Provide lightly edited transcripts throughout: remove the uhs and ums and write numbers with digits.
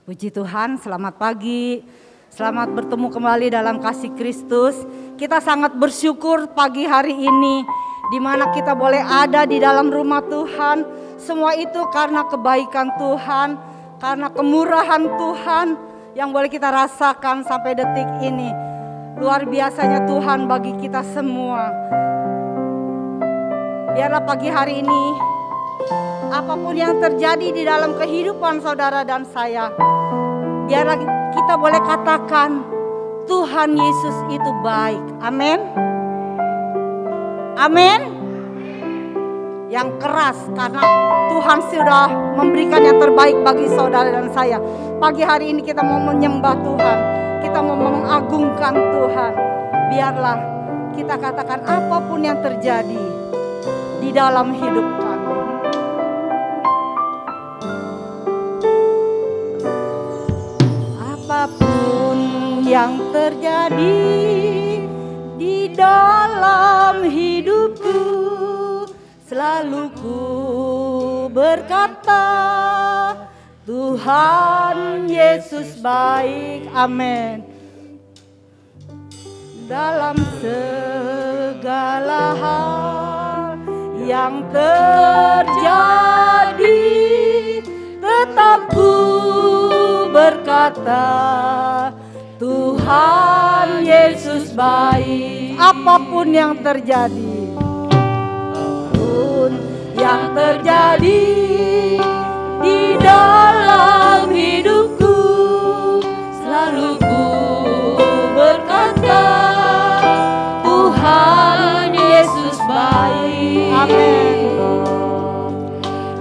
Puji Tuhan, selamat pagi. Selamat bertemu kembali dalam kasih Kristus. Kita sangat bersyukur pagi hari ini di mana kita boleh ada di dalam rumah Tuhan. Semua itu karena kebaikan Tuhan, karena kemurahan Tuhan yang boleh kita rasakan sampai detik ini. Luar biasanya Tuhan bagi kita semua. Biarlah pagi hari ini apapun yang terjadi di dalam kehidupan saudara dan saya, biarlah kita boleh katakan Tuhan Yesus itu baik. Amin. Amin. Yang keras karena Tuhan sudah memberikan yang terbaik bagi saudara dan saya. Pagi hari ini kita mau menyembah Tuhan, kita mau mengagungkan Tuhan. Biarlah kita katakan apapun yang terjadi di dalam hidup kami. Apapun yang terjadi di dalam hidupku, selalu ku berkata Tuhan Yesus baik. Amin. Dalam segala hal yang terjadi, tetap ku berkata Tuhan Yesus baik. Apapun yang terjadi, apapun yang terjadi di dalam hidupku, selalu ku berkata Tuhan Yesus baik. Amin.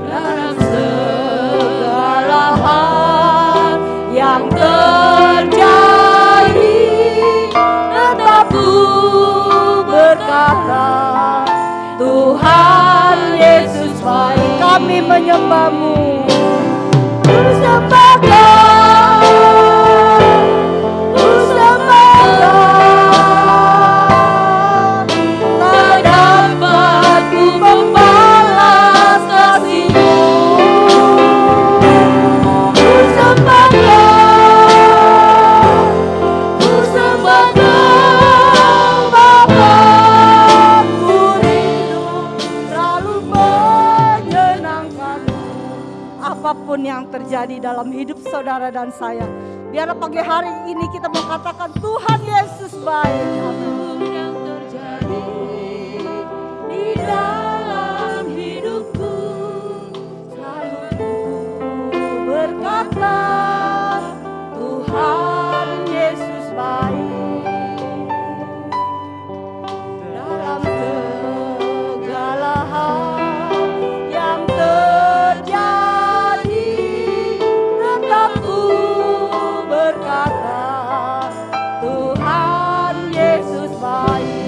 Dalam segala hal yang terjadi, tetap ku berkata Tuhan Yesus baik. Kami menyembah-Mu, ku sembah Kau, ku sembah Kau. Tak dapat ku membalas kasih-Mu, ku sembah Kau, ku sembah Kau Bapa. Ku rindu selalu menyenangkan-Mu. Apapun yang terjadi dalam hidup saudara dan saya, biarlah pagi hari ini kita mengatakan Tuhan Yesus baik. Apapun yang terjadi di dalam hidupku, selalu ku berkata Tuhan Yesus baik. Dalam segala hal yang terjadi, tetap ku berkata Tuhan Yesus baik.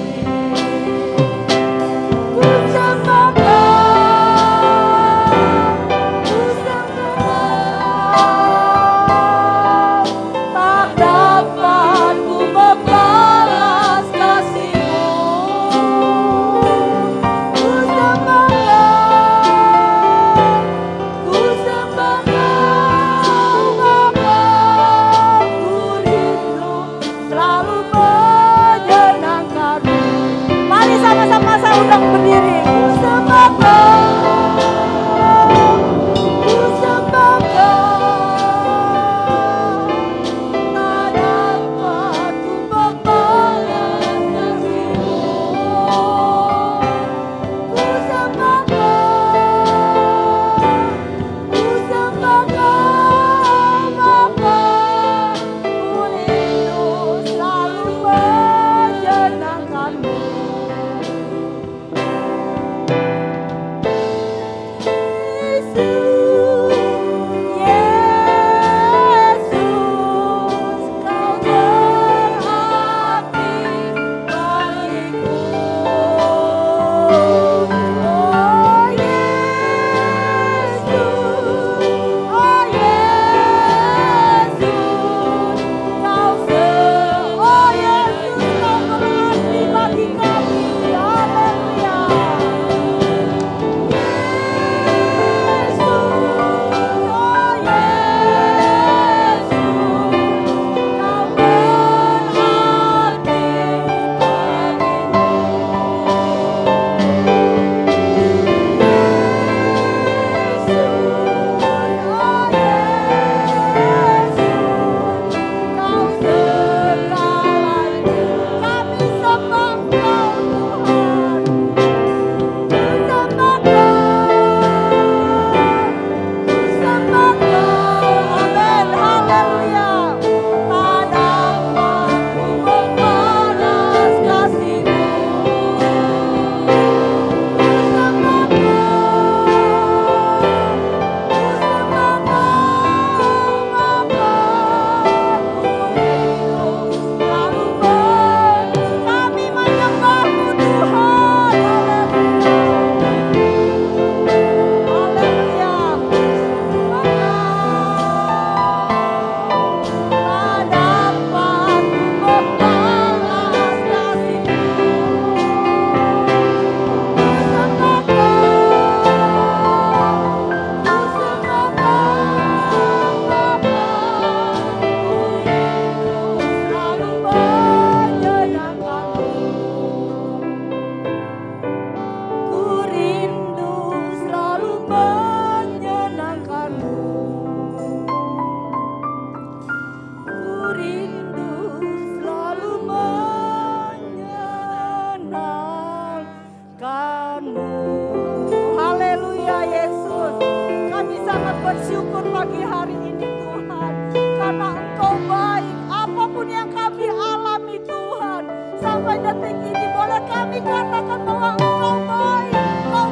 bersyukur pagi hari ini Tuhan. Karena Engkau baik, apapun yang kami alami Tuhan. Sampai detik ini boleh kami katakan bahwa Engkau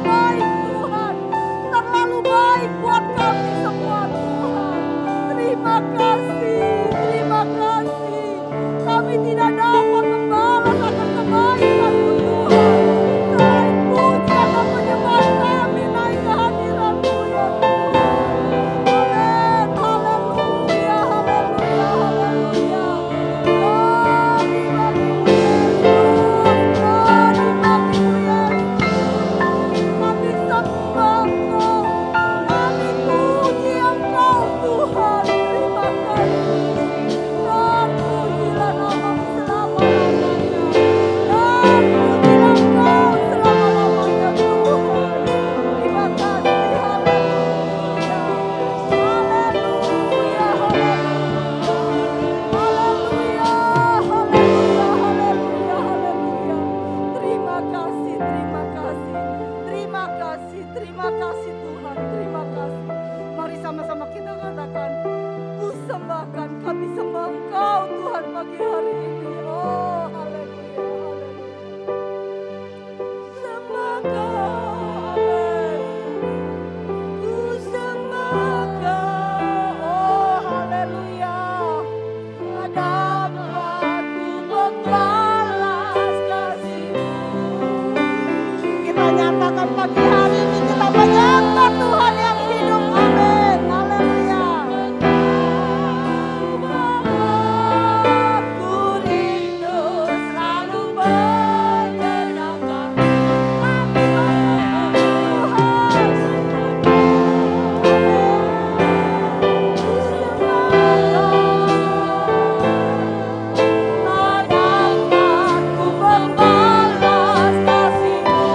baik Tuhan. Terlalu baik buat kami semua Tuhan. Terima kasih. Kami tidak dapat membalas akan kebaikan-Mu Tuhan. Selain pujian dan penyembahan kami naik ke hadirat-Mu ya Tuhan. Amin. Haleluya, haleluya, haleluya. Glory bagimu Yesus. Glory bagimu Yesus. Kami sembah Engkau. Kami puji Engkau Tuhan. Terima kasih. Dan pujilah nama-Mu selama-lamanya. Dan pujilah Engkau selama-lamanya Tuhan. Terima kasih. Haleluya. Haleluya. Haleluya. Haleluya. Haleluya. Haleluya. Terima kasih. Terima kasih. Terima kasih. Terima kasih Tuhan. Terima kasih. Mari sama-sama kita katakan, ku sembahkan, kami sembah Engkau Tuhan pagi hari ini. Oh haleluya, haleluya. Sembah Engkau, amin. Ku sembah Engkau, oh haleluya. Dapat ku membalas kasih-Mu. Kita nyatakan pagi hari ini, kita menyembah Tuhan yang hidup. Amin. Haleluya. Aku rindu selalu menyenangkan Ku membalas kasih-Mu.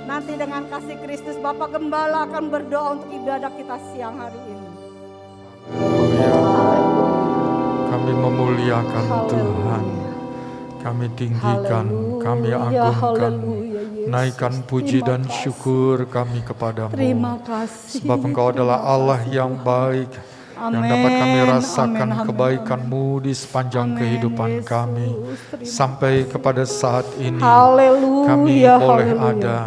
Nanti dengan kasih Kristus Bapak Gembala akan berdoa untuk ibadah kita siang hari ini. Kami memuliakan Tuhan, kami tinggikan, kami agungkan, naikkan puji dan syukur kami kepadamu. Terima kasih. Sebab Engkau adalah Allah yang baik, yang dapat kami rasakan kebaikan-Mu di sepanjang kehidupan kami. Sampai kepada saat ini kami boleh ada.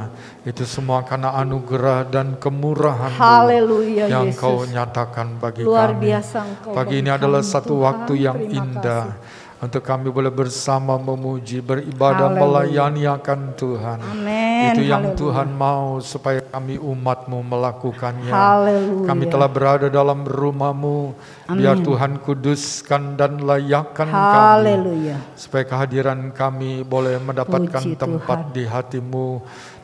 Itu semua karena anugerah dan kemurahan-Mu yang Yesus. Kau nyatakan bagi Luar kami. biasa Engkau Pagi ini bagi adalah kami, satu Tuhan. waktu yang Terima indah kasih. untuk kami boleh bersama memuji, beribadah, melayani akan Tuhan. Amin. Itu yang Haleluya. Tuhan mau supaya kami umat-Mu melakukannya. Haleluya. Kami telah berada dalam rumah-Mu. Biar Tuhan kuduskan dan layakkan kami. Supaya kehadiran kami boleh mendapatkan Puji tempat Tuhan. di hati-Mu.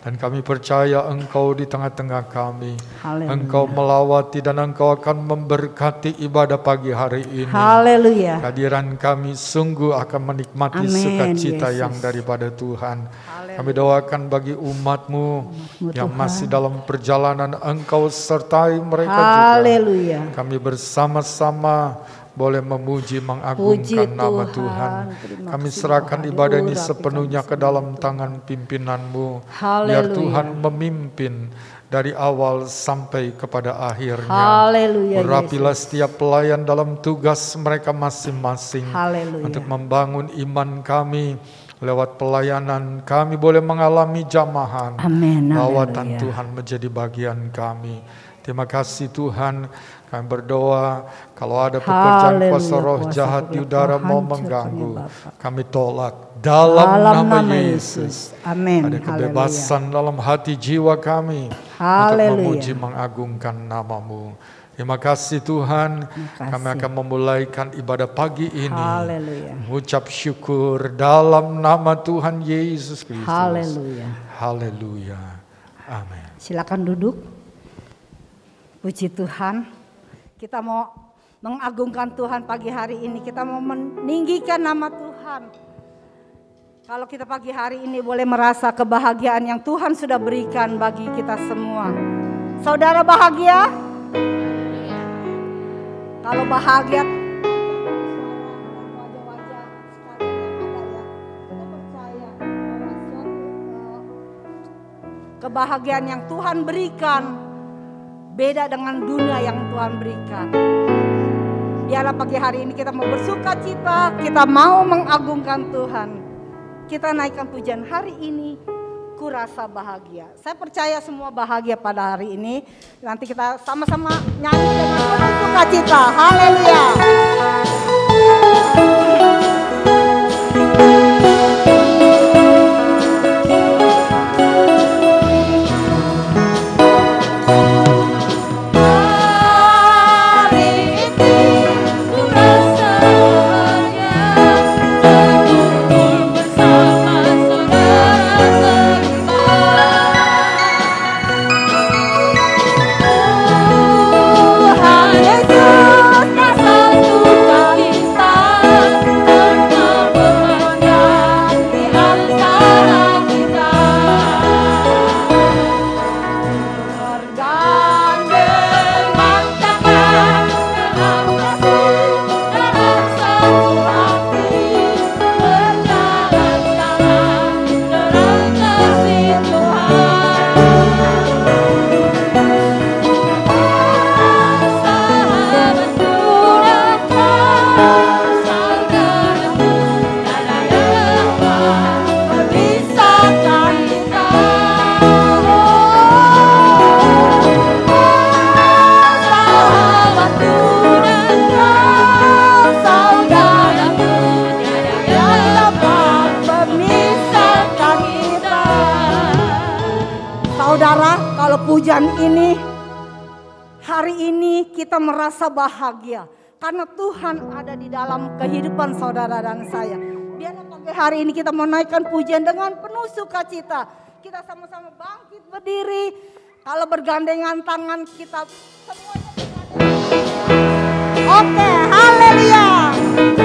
Dan kami percaya Engkau di tengah-tengah kami. Haleluya. Engkau melawati dan Engkau akan memberkati ibadah pagi hari ini. Haleluya. Kehadiran kami sungguh akan menikmati Amin, sukacita Yesus. yang daripada Tuhan. Kami doakan bagi umat-Mu yang Tuhan. masih dalam perjalanan, Engkau sertai mereka Haleluya. juga. Kami bersama-sama boleh memuji, mengagungkan Puji nama Tuhan. Tuhan. Terima Kami kasih, serahkan Tuhan. ibadah ini Urapi sepenuhnya kami ke dalam semua, tangan pimpinan-Mu. Haleluya. Biar Tuhan memimpin dari awal sampai kepada akhirnya. Haleluya, Urapilah Yesus. setiap pelayan dalam tugas mereka masing-masing. Haleluya. Untuk membangun iman kami. Lewat pelayanan kami boleh mengalami jamahan. Amin. Lawatan Haleluya. Tuhan menjadi bagian kami. Terima kasih Tuhan. Kami berdoa kalau ada pekerjaan Haleluya, kuasa roh kuasa jahat di gelap udara Tuhan, mau hancurkan mengganggu, ya Bapa. kami tolak dalam nama Yesus. Amin. Ada kebebasan dalam hati jiwa kami untuk Haleluya. memuji, mengagungkan nama-Mu. Terima kasih Tuhan, kami akan memulaikan ibadah pagi ini. Haleluya. Mengucap syukur dalam nama Tuhan Yesus Kristus. Haleluya. Haleluya. Amin. Silakan duduk. Puji Tuhan. Kita mau mengagungkan Tuhan pagi hari ini. Kita mau meninggikan nama Tuhan. Kalau kita pagi hari ini boleh merasa kebahagiaan yang Tuhan sudah berikan bagi kita semua. Saudara bahagia? Kalau bahagia, wajah-wajah sekalian yang ada ya, kita percaya bahwa suatu kebahagiaan yang Tuhan berikan beda dengan dunia yang Tuhan berikan. Biarlah pagi hari ini kita mau bersuka cita, kita mau mengagungkan Tuhan. Kita naikkan pujian hari ini. Ku rasa bahagia. Saya percaya semua bahagia pada hari ini. Nanti kita sama-sama nyanyi dengan penuh sukacita. Haleluya. Pujian ini, hari ini kita merasa bahagia karena Tuhan ada di dalam kehidupan saudara dan saya. Biarlah pagi hari ini kita menaikkan pujian dengan penuh sukacita. Kita sama-sama bangkit berdiri. Kalau bergandengan tangan kita semuanya bergandengan. Oke, haleluya. Oh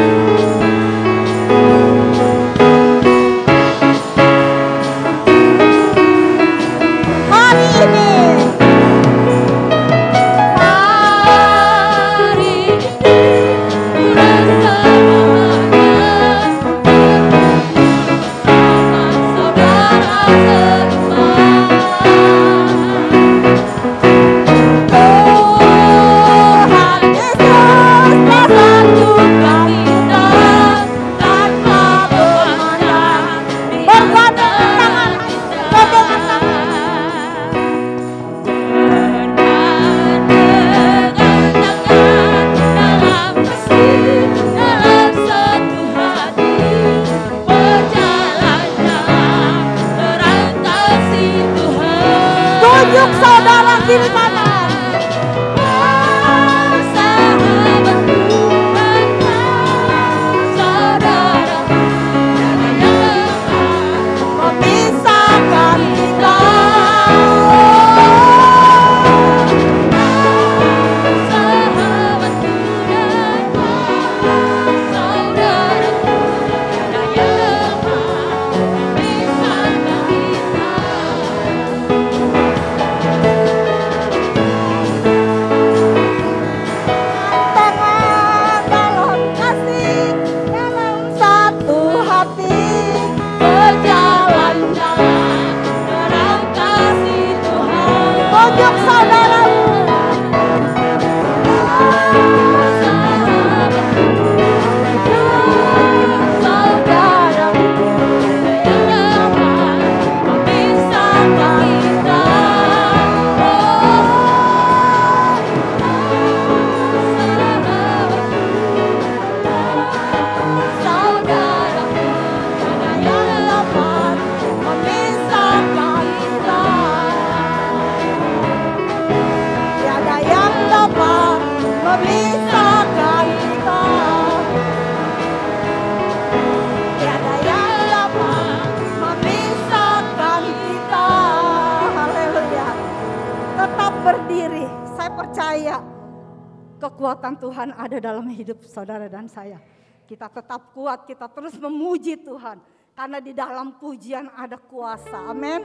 kekuatan Tuhan ada dalam hidup saudara dan saya. Kita tetap kuat, kita terus memuji Tuhan. Karena di dalam pujian ada kuasa. Amin.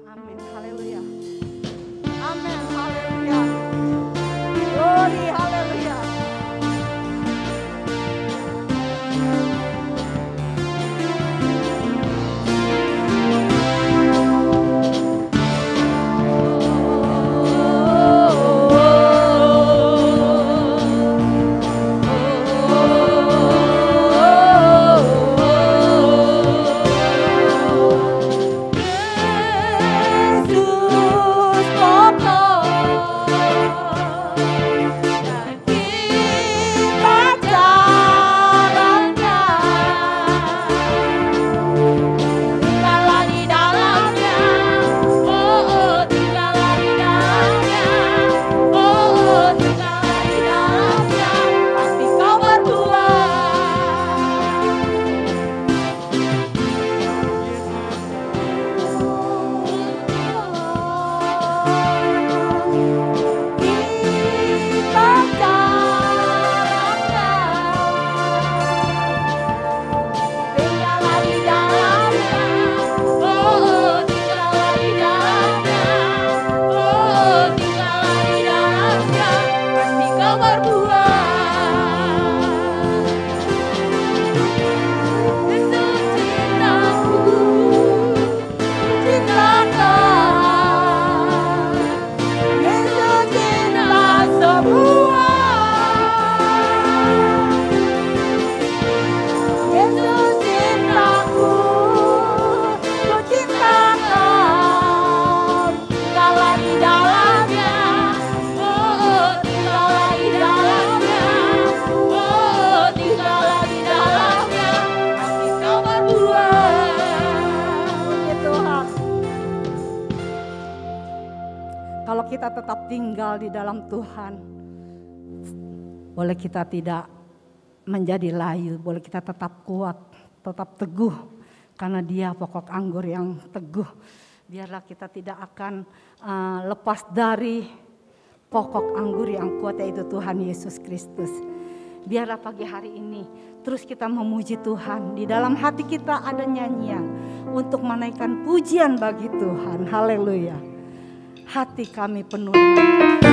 Amin. Haleluya. Amin. Haleluya. Glory. Haleluya. Kita tetap tinggal di dalam Tuhan, boleh kita tidak menjadi layu, boleh kita tetap kuat, tetap teguh, karena Dia pokok anggur yang teguh. Biarlah kita tidak akan lepas dari pokok anggur yang kuat, yaitu Tuhan Yesus Kristus. Biarlah pagi hari ini terus kita memuji Tuhan. Di dalam hati kita ada nyanyian untuk menaikkan pujian bagi Tuhan. Haleluya. Hati kami penuh dengan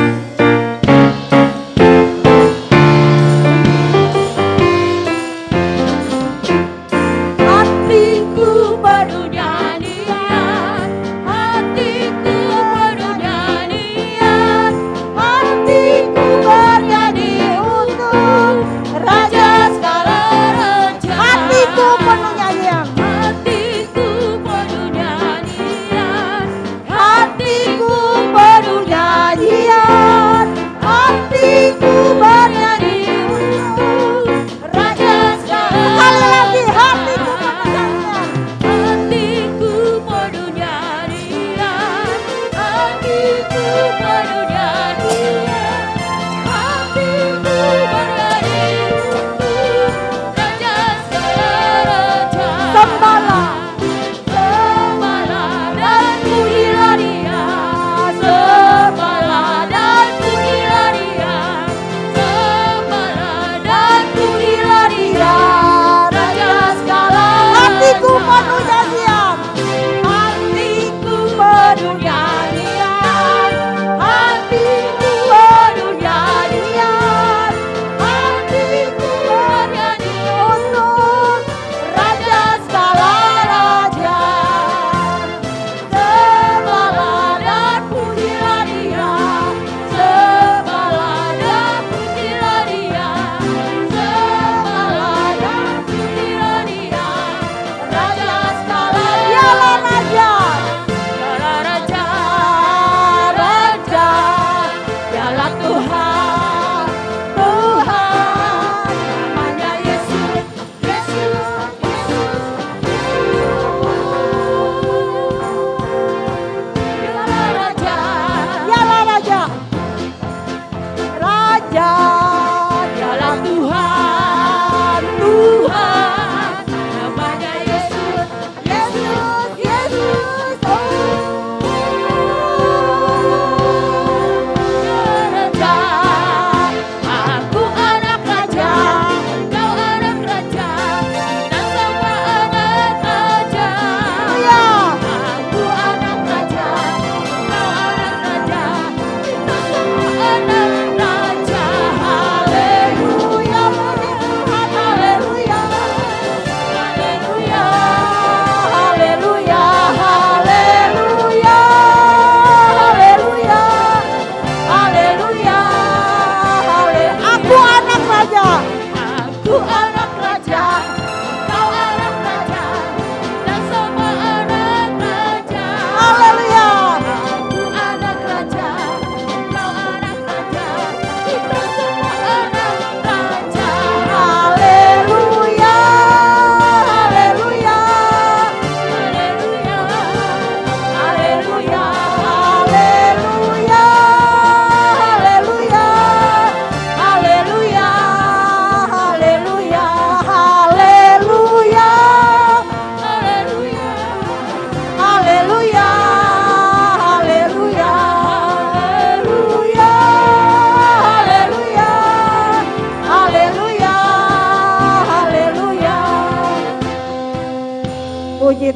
hatiku penuh nyanyian, hatiku penuh nyanyian, hatiku bernyanyi untuk Raja segala raja. hatiku penuh nyanyian, hatiku penuh nyanyian, hatiku penuh nyanyian.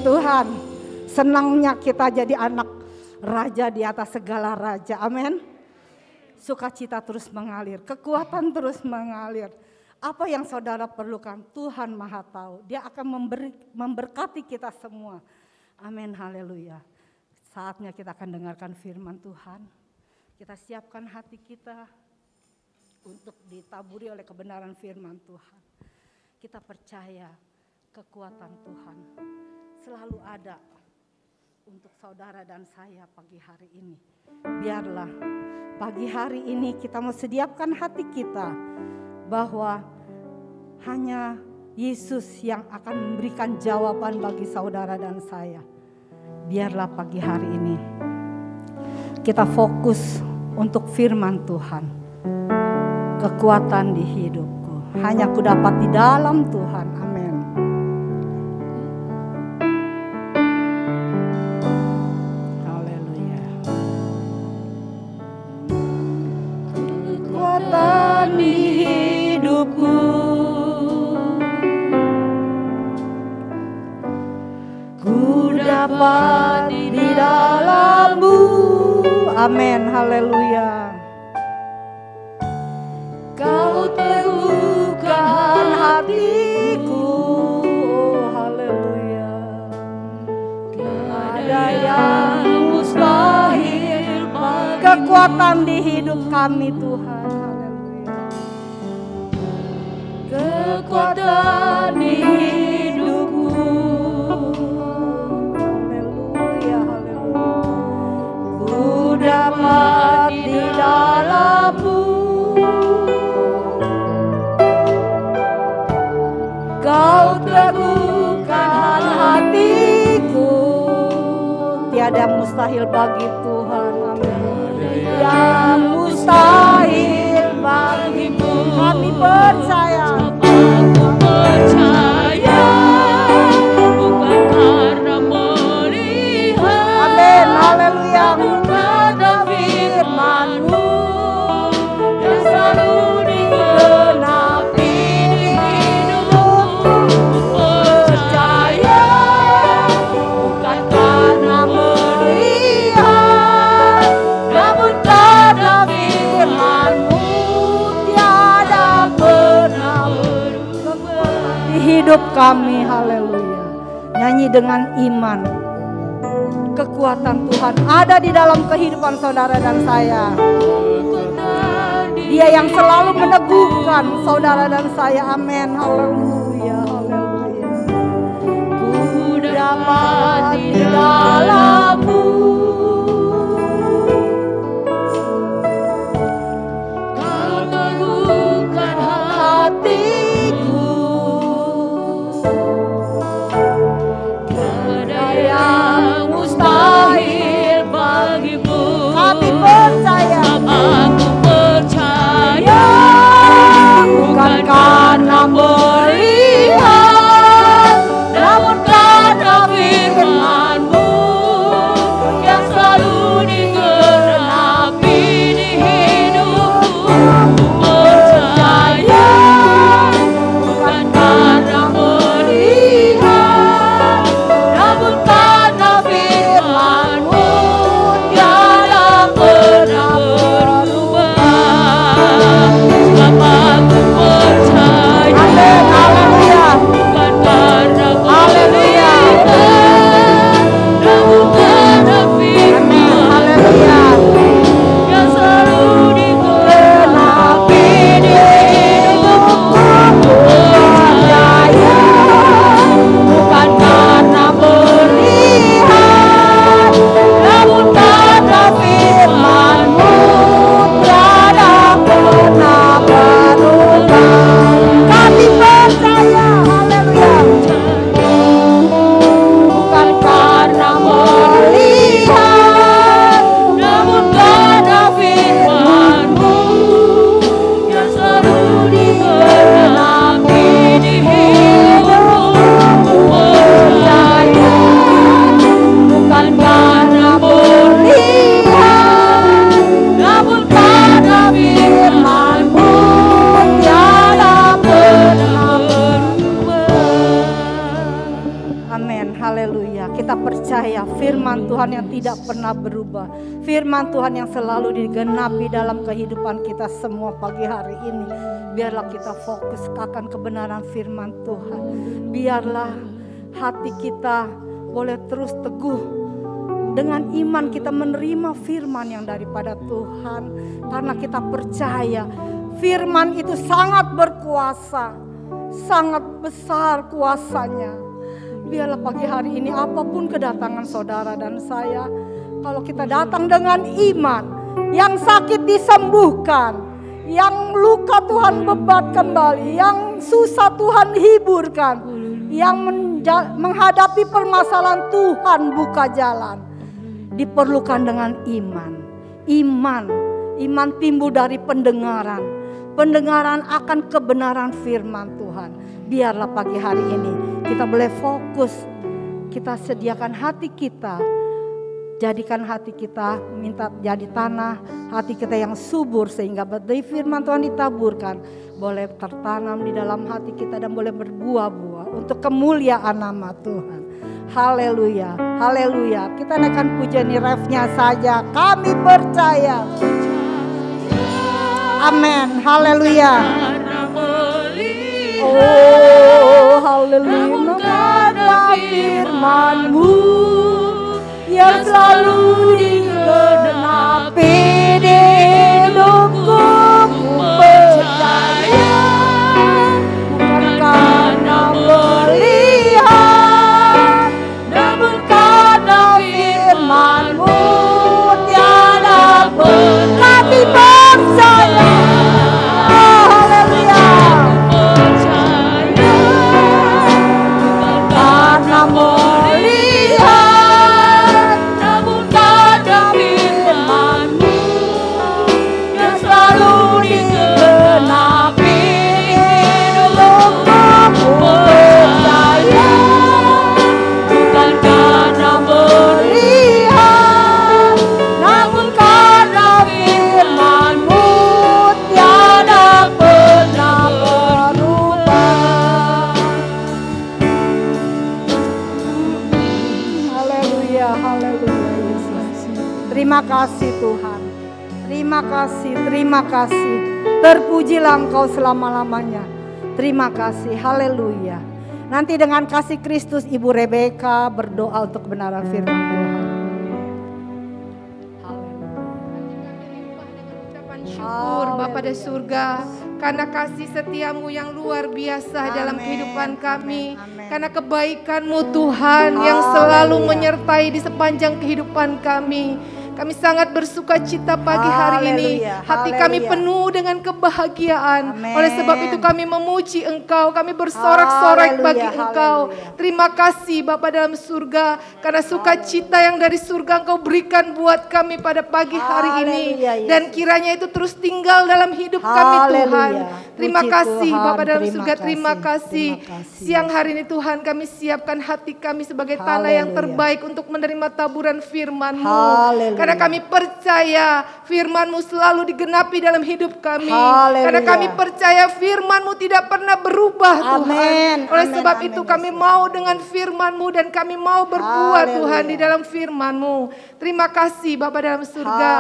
Tuhan. Senangnya kita jadi anak raja di atas segala raja. Amin. Sukacita terus mengalir, kekuatan terus mengalir. Apa yang saudara perlukan, Tuhan Maha tahu. Dia akan memberkati kita semua. Amin, haleluya. Saatnya kita akan dengarkan firman Tuhan. Kita siapkan hati kita untuk ditaburi oleh kebenaran firman Tuhan. Kita percaya kekuatan Tuhan selalu ada untuk saudara dan saya pagi hari ini. Biarlah pagi hari ini kita mau sediakan hati kita bahwa hanya Yesus yang akan memberikan jawaban bagi saudara dan saya. Biarlah pagi hari ini kita fokus untuk firman Tuhan. Kekuatan di hidupku hanya ku dapat di dalam Tuhan. Amin. Haleluya. Kekuatan di hidupku ku dapat di dalam-Mu. Amin. Haleluya. Kau teguhkan hatiku. Oh, haleluya. Tiada yang mustahil. Kekuatan di hidup kami Tuhan. Haleluya. Kekuatan di hidupku. Haleluya, haleluya. Ku dapat di dalam-Mu. Kau teguhkan hatiku. Tiada mustahil bagi Tuhan. Amin. Tiada mustahil bagimu. Kami percaya. Aku percaya bukan karena melihat. Amin. Haleluya. Karena firman-Mu yang selalu digenapi di hidupku. Percaya bukan karena melihat, namun karena firman-Mu tiada pernah berubah Di hidup kami. Haleluya. Nyanyi dengan iman. Kekuatan Tuhan ada di dalam kehidupan saudara dan saya. Dia yang selalu meneguhkan saudara dan saya. Amin. Haleluya. Haleluya. Ku dapat di dalam-Mu. Kau teguhkan Hatiku tiada yang mustahil bagimu. kami percaya. Aku percaya Bukan karena melihat, namun karena firman-Mu yang selalu digenapi di hidupku. Percaya bukan karena melihat, namun karena firman-Mu tiada pernah percaya firman Tuhan yang tidak pernah berubah. Firman Tuhan yang selalu digenapi dalam kehidupan kita semua pagi hari ini. Biarlah kita fokus akan kebenaran firman Tuhan. Biarlah hati kita boleh terus teguh. Dengan iman kita menerima firman yang daripada Tuhan. Karena kita percaya firman itu sangat berkuasa. Sangat besar kuasanya. Biarlah pagi hari ini apapun kedatangan saudara dan saya, kalau kita datang dengan iman, yang sakit disembuhkan, yang luka Tuhan bebat kembali, yang susah Tuhan hiburkan, yang menghadapi permasalahan Tuhan buka jalan. Diperlukan dengan iman. Iman timbul dari pendengaran. Pendengaran akan kebenaran firman Tuhan. Biarlah pagi hari ini kita boleh fokus. Kita sediakan hati kita. Jadikan hati kita, minta jadi tanah hati kita yang subur. Sehingga dari firman Tuhan ditaburkan. Boleh tertanam di dalam hati kita dan boleh berbuah-buah. Untuk kemuliaan nama Tuhan. Haleluya, haleluya. Kita naikkan pujian refnya saja. Kami percaya. Amin, haleluya. Oh, haleluya. Karena firman-Mu yang selalu digenapi di hidupku, ku percaya. Bukan karena melihat, namun karena firman-Mu tiada kami percaya. Terima kasih Tuhan. Terima kasih. Terpujilah Engkau selama-lamanya. Terima kasih, haleluya. Nanti dengan kasih Kristus Ibu Rebeka berdoa untuk kebenaran firman Tuhan. Syukur Bapa di surga, karena kasih setiamu yang luar biasa dalam kehidupan kami. Karena kebaikan-Mu Tuhan yang selalu menyertai di sepanjang kehidupan kami. Kami sangat bersuka cita pagi hari ini. Hati kami penuh dengan kebahagiaan. Oleh sebab itu kami memuji Engkau. Kami bersorak-sorai bagi Engkau. Terima kasih Bapa dalam surga. Karena sukacita yang dari surga Engkau berikan buat kami pada pagi hari ini. Dan kiranya itu terus tinggal dalam hidup kami Tuhan. Terima kasih Bapa dalam surga. Terima kasih. Siang hari ini Tuhan kami siapkan hati kami sebagai tanah yang terbaik untuk menerima taburan firman-Mu. Karena kami percaya firman-Mu selalu digenapi dalam hidup kami. Karena kami percaya firman-Mu tidak pernah berubah Tuhan. Oleh sebab itu kami mau dengan firman-Mu dan kami mau berbuah Tuhan di dalam firman-Mu. Terima kasih Bapa dalam surga.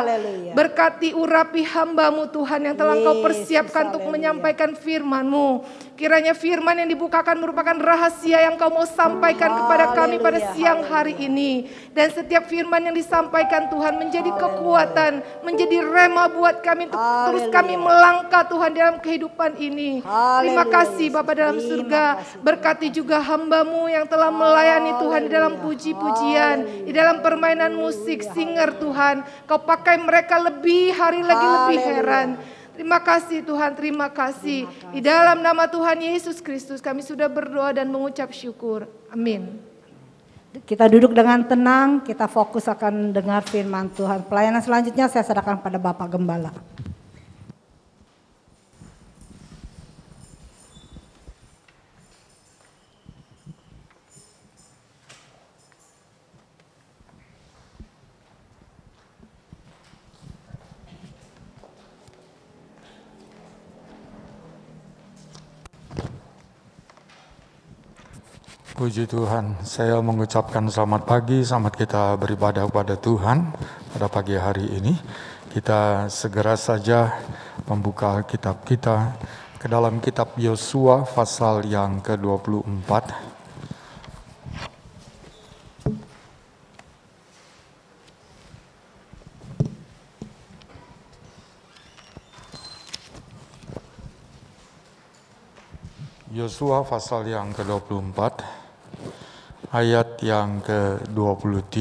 Berkati urapi hamba-Mu Tuhan yang telah Engkau persiapkan untuk menyampaikan firman-Mu. Kiranya firman yang dibukakan merupakan rahasia yang Kau mau sampaikan kepada kami pada siang hari ini. Dan setiap firman yang disampaikan Tuhan menjadi kekuatan, menjadi rema buat kami untuk terus kami melangkah Tuhan dalam kehidupan ini. Terima kasih Bapa dalam surga. Berkati juga hamba-Mu yang telah melayani Tuhan di dalam puji-pujian, di dalam permainan musik, singer Tuhan. Kau pakai mereka lebih hari lagi lebih heran. Terima kasih Tuhan, terima kasih. Di dalam nama Tuhan Yesus Kristus kami sudah berdoa dan mengucap syukur. Amin. Kita duduk dengan tenang, kita fokus akan dengar firman Tuhan. Pelayanan selanjutnya saya serahkan pada Bapak Gembala. Puji Tuhan, saya mengucapkan selamat pagi, selamat kita beribadah kepada Tuhan pada pagi hari ini. Kita segera saja membuka kitab kita ke dalam kitab Yosua pasal yang ke-24. Yosua pasal yang ke-24. Ayat yang ke-23.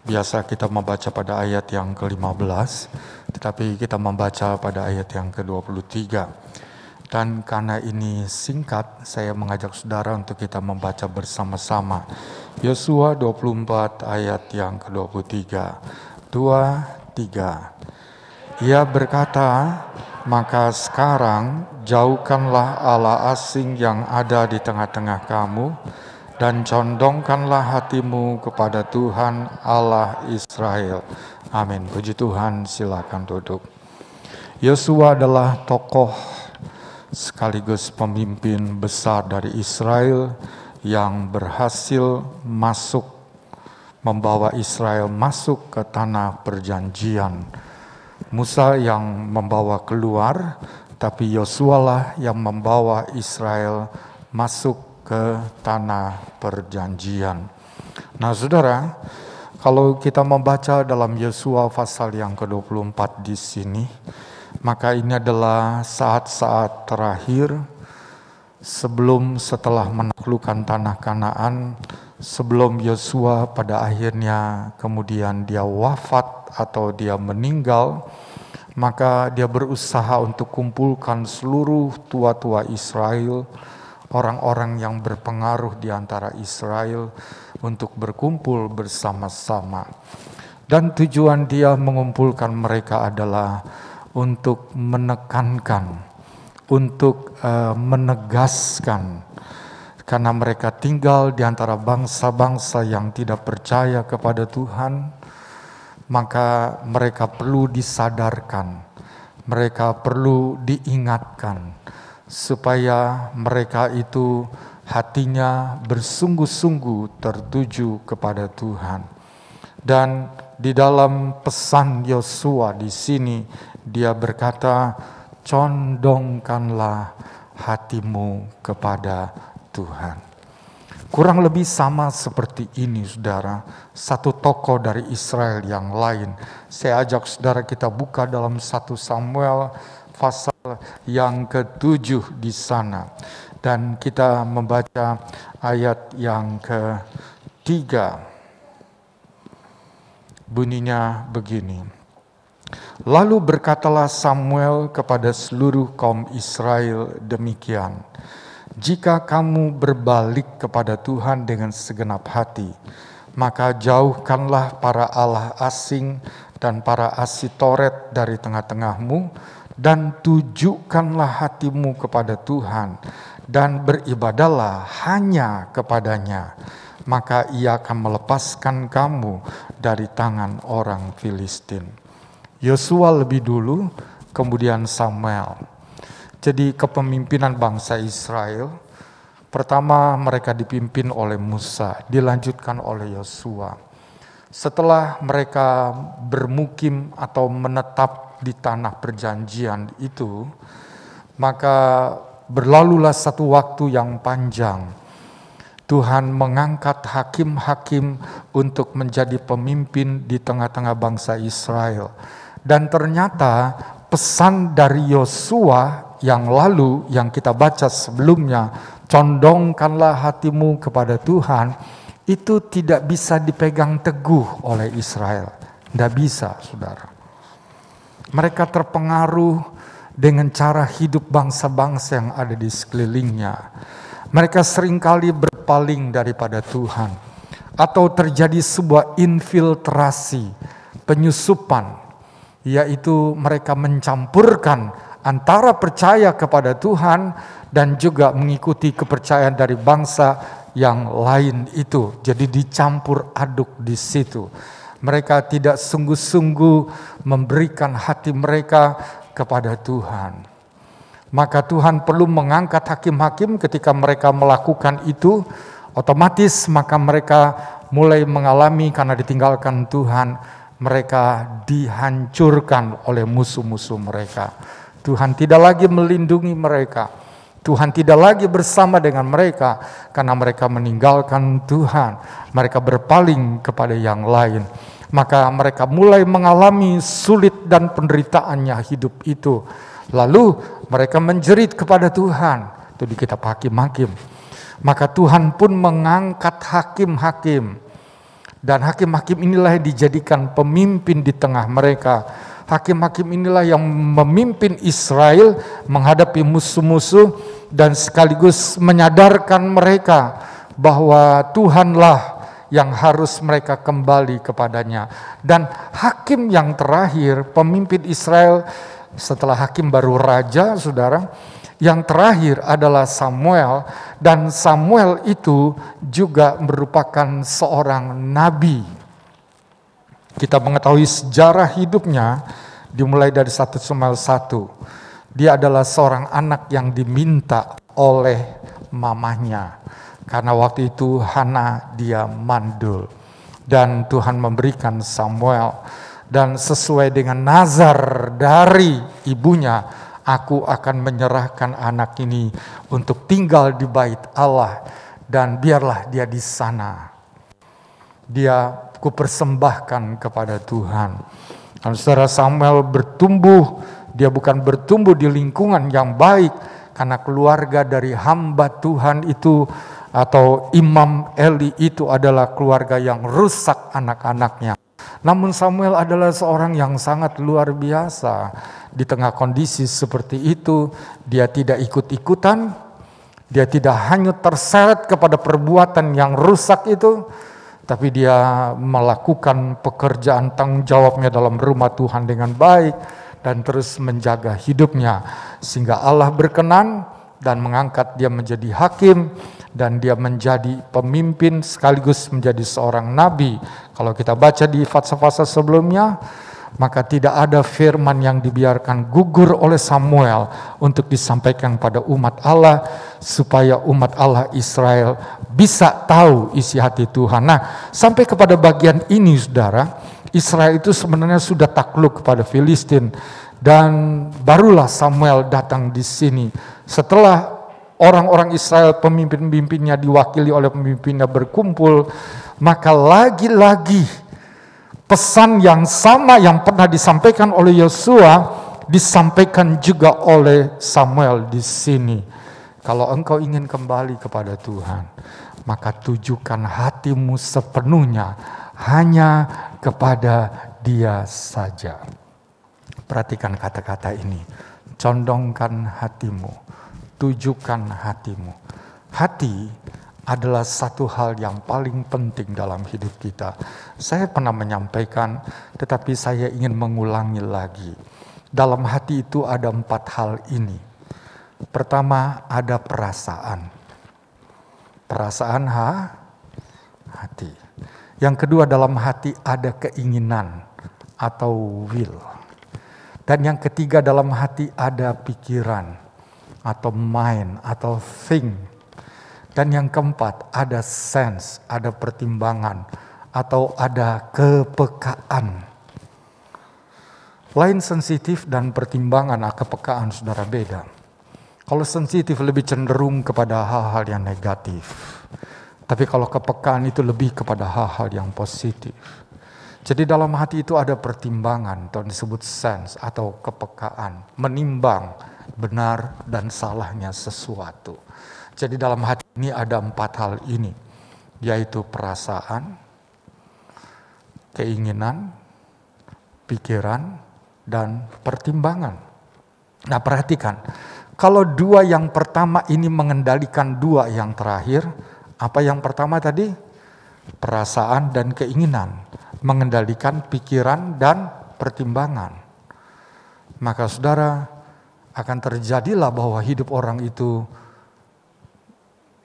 Biasa kita membaca pada ayat yang ke-15, tetapi kita membaca pada ayat yang ke-23. Dan karena ini singkat, saya mengajak saudara untuk kita membaca bersama-sama. Yosua 24 ayat yang ke-23. 2, 3. Ia berkata, maka sekarang jauhkanlah Allah asing yang ada di tengah-tengah kamu, dan condongkanlah hatimu kepada Tuhan Allah Israel. Amin. Puji Tuhan, silakan duduk. Yosua adalah tokoh sekaligus pemimpin besar dari Israel yang berhasil membawa Israel masuk ke tanah perjanjian. Musa yang membawa keluar, tapi Yosua lah yang membawa Israel masuk ke tanah perjanjian. Nah, saudara, kalau kita membaca dalam Yosua pasal yang ke-24 di sini, maka ini adalah saat-saat terakhir setelah menaklukkan tanah Kanaan, sebelum Yosua pada akhirnya kemudian dia wafat atau dia meninggal, maka dia berusaha untuk kumpulkan seluruh tua-tua Israel, orang-orang yang berpengaruh di antara Israel untuk berkumpul bersama-sama. Dan tujuan dia mengumpulkan mereka adalah untuk menekankan, untuk menegaskan, karena mereka tinggal di antara bangsa-bangsa yang tidak percaya kepada Tuhan, maka mereka perlu disadarkan, mereka perlu diingatkan, supaya mereka itu hatinya bersungguh-sungguh tertuju kepada Tuhan. Dan di dalam pesan Yosua di sini dia berkata, condongkanlah hatimu kepada Tuhan. Kurang lebih sama seperti ini, saudara, satu tokoh dari Israel yang lain. Saya ajak saudara kita buka dalam 1 Samuel pasal yang ke-7 di sana, dan kita membaca ayat yang ke-3. Bunyinya begini. Lalu berkatalah Samuel kepada seluruh kaum Israel demikian, jika kamu berbalik kepada Tuhan dengan segenap hati, maka jauhkanlah para allah asing dan para asitoret dari tengah-tengahmu, dan tujukanlah hatimu kepada Tuhan, dan beribadahlah hanya kepadanya, maka ia akan melepaskan kamu dari tangan orang Filistin. Yosua lebih dulu, kemudian Samuel. Jadi kepemimpinan bangsa Israel, pertama mereka dipimpin oleh Musa, dilanjutkan oleh Yosua. Setelah mereka bermukim atau menetap di tanah perjanjian itu, maka berlalulah satu waktu yang panjang. Tuhan mengangkat hakim-hakim untuk menjadi pemimpin di tengah-tengah bangsa Israel. Dan ternyata pesan dari Yosua yang lalu, yang kita baca sebelumnya, condongkanlah hatimu kepada Tuhan, itu tidak bisa dipegang teguh oleh Israel. Tidak bisa, saudara. Mereka terpengaruh dengan cara hidup bangsa-bangsa yang ada di sekelilingnya. Mereka seringkali berpaling daripada Tuhan, atau terjadi sebuah infiltrasi, penyusupan, yaitu mereka mencampurkan antara percaya kepada Tuhan dan juga mengikuti kepercayaan dari bangsa yang lain itu. Jadi dicampur aduk di situ. Mereka tidak sungguh-sungguh memberikan hati mereka kepada Tuhan. Maka Tuhan perlu mengangkat hakim-hakim. Ketika mereka melakukan itu, otomatis maka mereka mulai mengalami, karena ditinggalkan Tuhan, mereka dihancurkan oleh musuh-musuh mereka. Tuhan tidak lagi melindungi mereka. Tuhan tidak lagi bersama dengan mereka karena mereka meninggalkan Tuhan. Mereka berpaling kepada yang lain. Maka mereka mulai mengalami sulit dan penderitaannya hidup itu. Lalu mereka menjerit kepada Tuhan. Itu di kitab Hakim-Hakim. Maka Tuhan pun mengangkat hakim-hakim. Dan hakim-hakim inilah yang dijadikan pemimpin di tengah mereka. Hakim-hakim inilah yang memimpin Israel menghadapi musuh-musuh dan sekaligus menyadarkan mereka bahwa Tuhanlah yang harus mereka kembali kepadanya. Dan hakim yang terakhir, pemimpin Israel setelah hakim baru raja, saudara, yang terakhir adalah Samuel. Dan Samuel itu juga merupakan seorang nabi. Kita mengetahui sejarah hidupnya dimulai dari 1 Samuel 1. Dia adalah seorang anak yang diminta oleh mamanya. Karena waktu itu Hana dia mandul. Dan Tuhan memberikan Samuel. Dan sesuai dengan nazar dari ibunya, aku akan menyerahkan anak ini untuk tinggal di bait Allah. Dan biarlah dia di sana. Dia kupersembahkan kepada Tuhan. Dan saudara, Samuel bertumbuh. Dia bukan bertumbuh di lingkungan yang baik. Karena keluarga dari hamba Tuhan itu atau Imam Eli itu adalah keluarga yang rusak anak-anaknya. Namun Samuel adalah seorang yang sangat luar biasa. Di tengah kondisi seperti itu, dia tidak ikut-ikutan. Dia tidak hanya terseret kepada perbuatan yang rusak itu, tapi dia melakukan pekerjaan tanggung jawabnya dalam rumah Tuhan dengan baik. Dan terus menjaga hidupnya. Sehingga Allah berkenan dan mengangkat dia menjadi hakim. Dan dia menjadi pemimpin sekaligus menjadi seorang nabi. Kalau kita baca di fase-fase sebelumnya, maka tidak ada firman yang dibiarkan gugur oleh Samuel untuk disampaikan pada umat Allah, supaya umat Allah Israel bisa tahu isi hati Tuhan. Nah, sampai kepada bagian ini, saudara, Israel itu sebenarnya sudah takluk kepada Filistin. Dan barulah Samuel datang di sini. Setelah orang-orang Israel, pemimpin-pemimpinnya diwakili oleh pemimpinnya berkumpul, maka lagi-lagi pesan yang sama yang pernah disampaikan oleh Yosua disampaikan juga oleh Samuel di sini. Kalau engkau ingin kembali kepada Tuhan, maka tujukan hatimu sepenuhnya hanya kepada Dia saja. Perhatikan kata-kata ini. Condongkan hatimu, tujukan hatimu. Hati adalah satu hal yang paling penting dalam hidup kita. Saya pernah menyampaikan, tetapi saya ingin mengulangi lagi. Dalam hati itu ada 4 hal ini. Pertama, ada perasaan. Perasaan hati. Yang kedua, dalam hati ada keinginan atau will. Dan yang ketiga, dalam hati ada pikiran atau mind atau think. Dan yang keempat, ada sense, ada pertimbangan atau ada kepekaan. Lain sensitif dan pertimbangan, kepekaan, saudara, beda. Kalau sensitif lebih cenderung kepada hal-hal yang negatif. Tapi kalau kepekaan itu lebih kepada hal-hal yang positif. Jadi dalam hati itu ada pertimbangan atau disebut sense atau kepekaan. Menimbang benar dan salahnya sesuatu. Jadi dalam hati ini ada 4 hal ini. Yaitu perasaan, keinginan, pikiran, dan pertimbangan. Nah, perhatikan. Kalau 2 yang pertama ini mengendalikan 2 yang terakhir. Apa yang pertama tadi? Perasaan dan keinginan. Mengendalikan pikiran dan pertimbangan. Maka saudara, akan terjadilah bahwa hidup orang itu,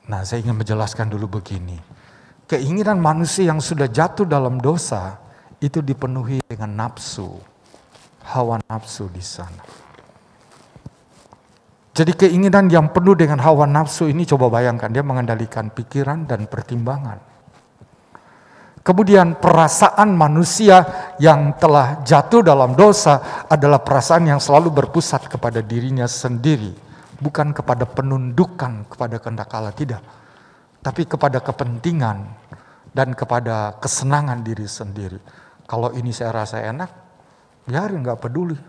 nah saya ingin menjelaskan dulu begini. Keinginan manusia yang sudah jatuh dalam dosa, itu dipenuhi dengan nafsu. Hawa nafsu di sana. Jadi keinginan yang penuh dengan hawa nafsu ini, coba bayangkan, dia mengendalikan pikiran dan pertimbangan. Kemudian perasaan manusia yang telah jatuh dalam dosa adalah perasaan yang selalu berpusat kepada dirinya sendiri. Bukan kepada penundukan kepada kehendak Allah, tidak. Tapi kepada kepentingan dan kepada kesenangan diri sendiri. Kalau ini saya rasa enak, biarin, gak peduli.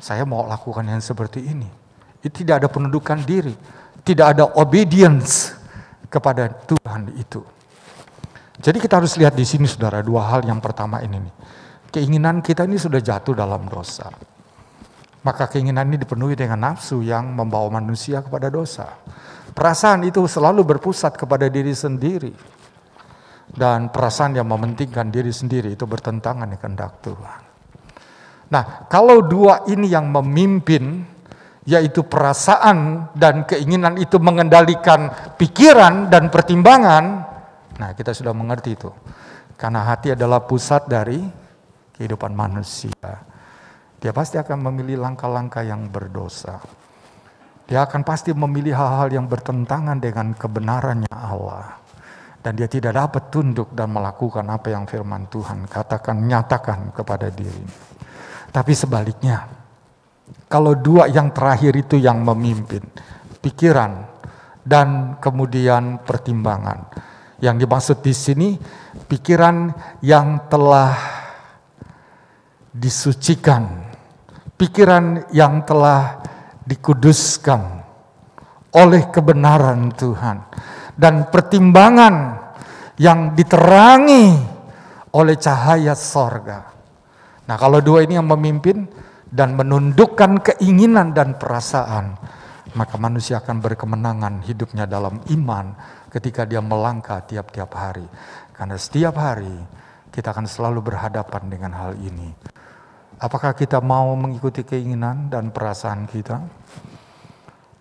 Saya mau lakukan yang seperti ini. Itu tidak ada penundukan diri. Tidak ada obedience kepada Tuhan itu. Jadi kita harus lihat di sini saudara, dua hal. Yang pertama ini nih, keinginan kita ini sudah jatuh dalam dosa. Maka keinginan ini dipenuhi dengan nafsu yang membawa manusia kepada dosa. Perasaan itu selalu berpusat kepada diri sendiri. Dan perasaan yang mementingkan diri sendiri itu bertentangan dengan kehendak Tuhan. Nah, kalau dua ini yang memimpin, yaitu perasaan dan keinginan itu mengendalikan pikiran dan pertimbangan, nah kita sudah mengerti itu. Karena hati adalah pusat dari kehidupan manusia. Dia pasti akan memilih langkah-langkah yang berdosa. Dia akan pasti memilih hal-hal yang bertentangan dengan kebenarannya Allah. Dan dia tidak dapat tunduk dan melakukan apa yang firman Tuhan katakan, nyatakan kepada dirinya. Tapi sebaliknya, kalau dua yang terakhir itu yang memimpin, pikiran dan kemudian pertimbangan. Yang dimaksud di sini, pikiran yang telah disucikan, pikiran yang telah dikuduskan oleh kebenaran Tuhan, dan pertimbangan yang diterangi oleh cahaya sorga. Nah, kalau dua ini yang memimpin dan menundukkan keinginan dan perasaan, maka manusia akan berkemenangan hidupnya dalam iman ketika dia melangkah tiap-tiap hari. Karena setiap hari kita akan selalu berhadapan dengan hal ini. Apakah kita mau mengikuti keinginan dan perasaan kita?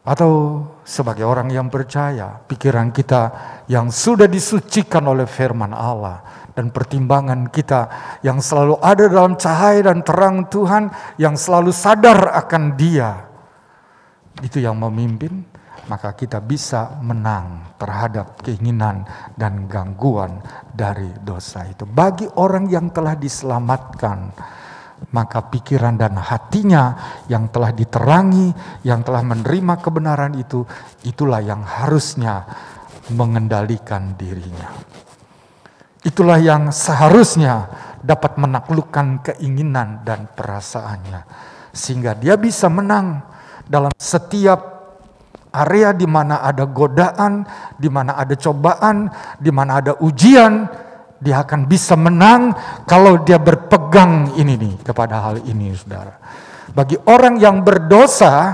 Atau sebagai orang yang percaya, pikiran kita yang sudah disucikan oleh firman Allah dan pertimbangan kita yang selalu ada dalam cahaya dan terang Tuhan, yang selalu sadar akan Dia, itu yang memimpin, maka kita bisa menang terhadap keinginan dan gangguan dari dosa itu. Bagi orang yang telah diselamatkan, maka pikiran dan hatinya yang telah diterangi, yang telah menerima kebenaran itu, itulah yang harusnya mengendalikan dirinya. Itulah yang seharusnya dapat menaklukkan keinginan dan perasaannya. Sehingga dia bisa menang dalam setiap area di mana ada godaan, di mana ada cobaan, di mana ada ujian. Dia akan bisa menang kalau dia berpegang ini nih kepada hal ini, saudara. Bagi orang yang berdosa,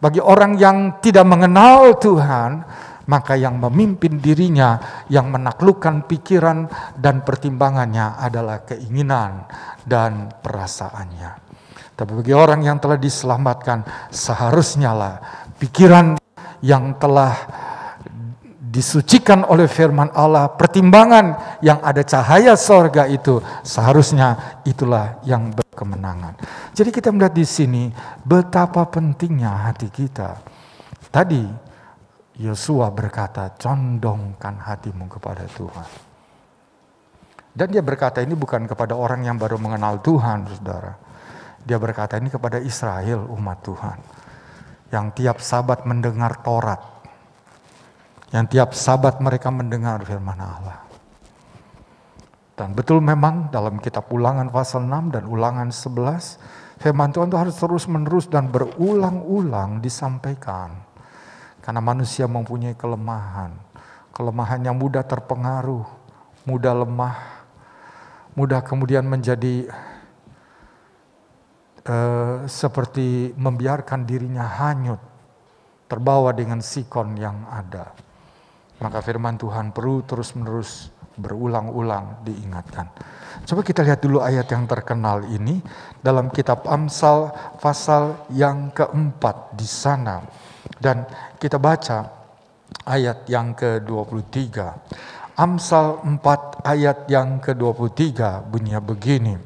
bagi orang yang tidak mengenal Tuhan, maka yang memimpin dirinya, yang menaklukkan pikiran dan pertimbangannya adalah keinginan dan perasaannya. Tapi bagi orang yang telah diselamatkan, seharusnya lah pikiran yang telah disucikan oleh firman Allah, pertimbangan yang ada cahaya sorga itu, seharusnya itulah yang berkemenangan. Jadi kita melihat di sini betapa pentingnya hati kita. Tadi Yosua berkata, condongkan hatimu kepada Tuhan. Dan dia berkata ini bukan kepada orang yang baru mengenal Tuhan, saudara. Dia berkata ini kepada Israel, umat Tuhan, yang tiap Sabat mendengar Taurat, yang tiap Sabat mereka mendengar firman Allah. Dan betul memang dalam kitab Ulangan pasal 6 dan Ulangan 11, firman Tuhan itu harus terus-menerus dan berulang-ulang disampaikan. Karena manusia mempunyai kelemahan. Kelemahan yang mudah terpengaruh, mudah lemah, mudah kemudian menjadi seperti membiarkan dirinya hanyut, terbawa dengan sikon yang ada. Maka firman Tuhan perlu terus-menerus berulang-ulang diingatkan. Coba kita lihat dulu ayat yang terkenal ini dalam kitab Amsal pasal yang keempat di sana. Dan kita baca ayat yang ke-23. Amsal 4 ayat yang ke-23 bunyinya begini.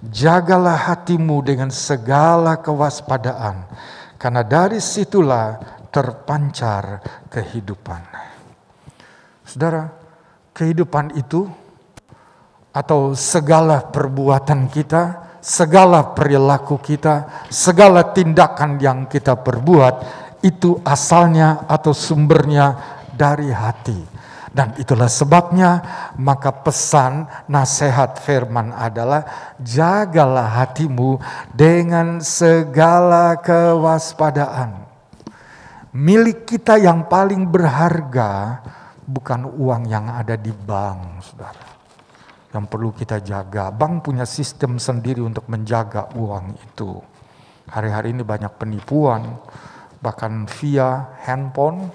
Jagalah hatimu dengan segala kewaspadaan, Karena dari situlah terpancar kehidupan. Saudara, kehidupan itu atau segala perbuatan kita, segala perilaku kita, segala tindakan yang kita perbuat itu asalnya atau sumbernya dari hati. Dan itulah sebabnya maka pesan nasihat firman adalah jagalah hatimu dengan segala kewaspadaan. Milik kita yang paling berharga bukan uang yang ada di bank, saudara. Yang perlu kita jaga. Bank punya sistem sendiri untuk menjaga uang itu. Hari-hari ini banyak penipuan, bahkan via handphone.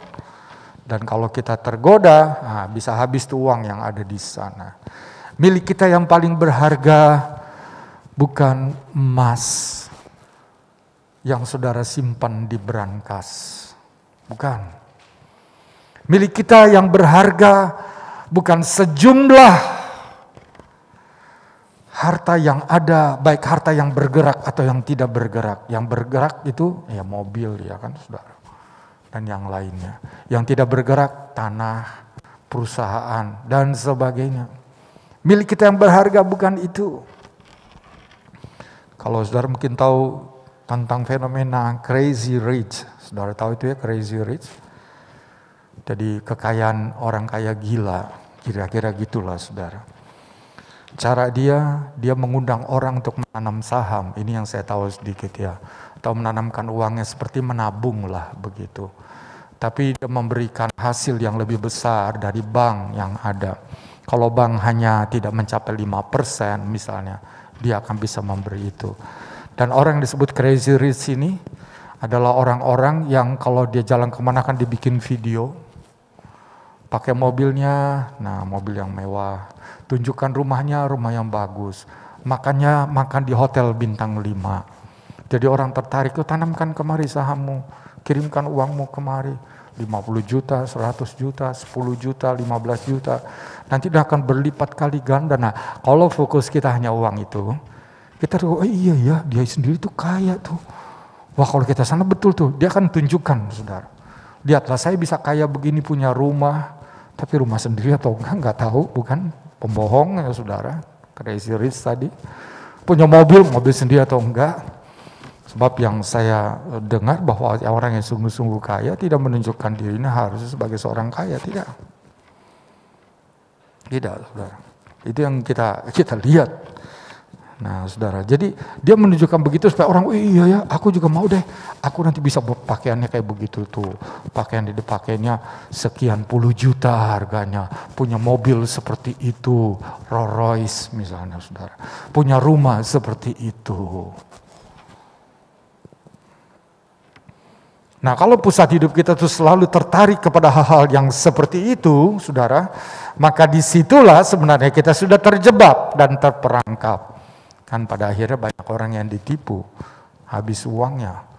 Dan kalau kita tergoda, bisa habis tuh uang yang ada di sana. Milik kita yang paling berharga bukan emas yang saudara simpan di brankas. Bukan. Milik kita yang berharga bukan sejumlah harta yang ada, baik harta yang bergerak atau yang tidak bergerak. Yang bergerak itu ya mobil ya kan saudara. Dan yang lainnya. Yang tidak bergerak, tanah, perusahaan, dan sebagainya. Milik kita yang berharga bukan itu. Kalau saudara mungkin tahu tentang fenomena crazy rich. Saudara tahu itu ya crazy rich? Jadi kekayaan orang kaya gila. Kira-kira gitulah saudara. Cara dia mengundang orang untuk menanam saham. Ini yang saya tahu sedikit ya. Atau menanamkan uangnya seperti menabung lah begitu. Tapi dia memberikan hasil yang lebih besar dari bank yang ada. Kalau bank hanya tidak mencapai 5% misalnya, dia akan bisa memberi itu. Dan orang yang disebut crazy rich ini adalah orang-orang yang kalau dia jalan kemana kan dibikin video. Pakai mobilnya, nah mobil yang mewah. Tunjukkan rumahnya, rumah yang bagus. Makannya, makan di hotel bintang 5. Jadi orang tertarik, tanamkan kemari sahammu, kirimkan uangmu kemari. 50 juta, 100 juta, 10 juta, 15 juta. Nanti dia akan berlipat kali ganda. Nah, kalau fokus kita hanya uang itu, kita tuh, iya ya, dia sendiri tuh kaya tuh. Wah kalau kita sana betul tuh, dia akan tunjukkan saudara. Lihatlah saya bisa kaya begini punya rumah, tapi rumah sendiri atau enggak tahu, bukan pembohong ya saudara. Crazy rich tadi. Punya mobil sendiri atau enggak. Sebab yang saya dengar bahwa orang yang sungguh-sungguh kaya tidak menunjukkan dirinya harus sebagai seorang kaya, tidak. Tidak, saudara. Itu yang kita lihat. Nah, saudara, jadi dia menunjukkan begitu supaya orang, iya ya, aku juga mau deh. Aku nanti bisa pakaiannya kayak begitu tuh. Pakaian yang dipakainya sekian puluh juta harganya. Punya mobil seperti itu, Rolls Royce misalnya, saudara. Punya rumah seperti itu. Nah, kalau pusat hidup kita tuh selalu tertarik kepada hal-hal yang seperti itu, saudara, maka disitulah sebenarnya kita sudah terjebak dan terperangkap. Kan pada akhirnya banyak orang yang ditipu, habis uangnya.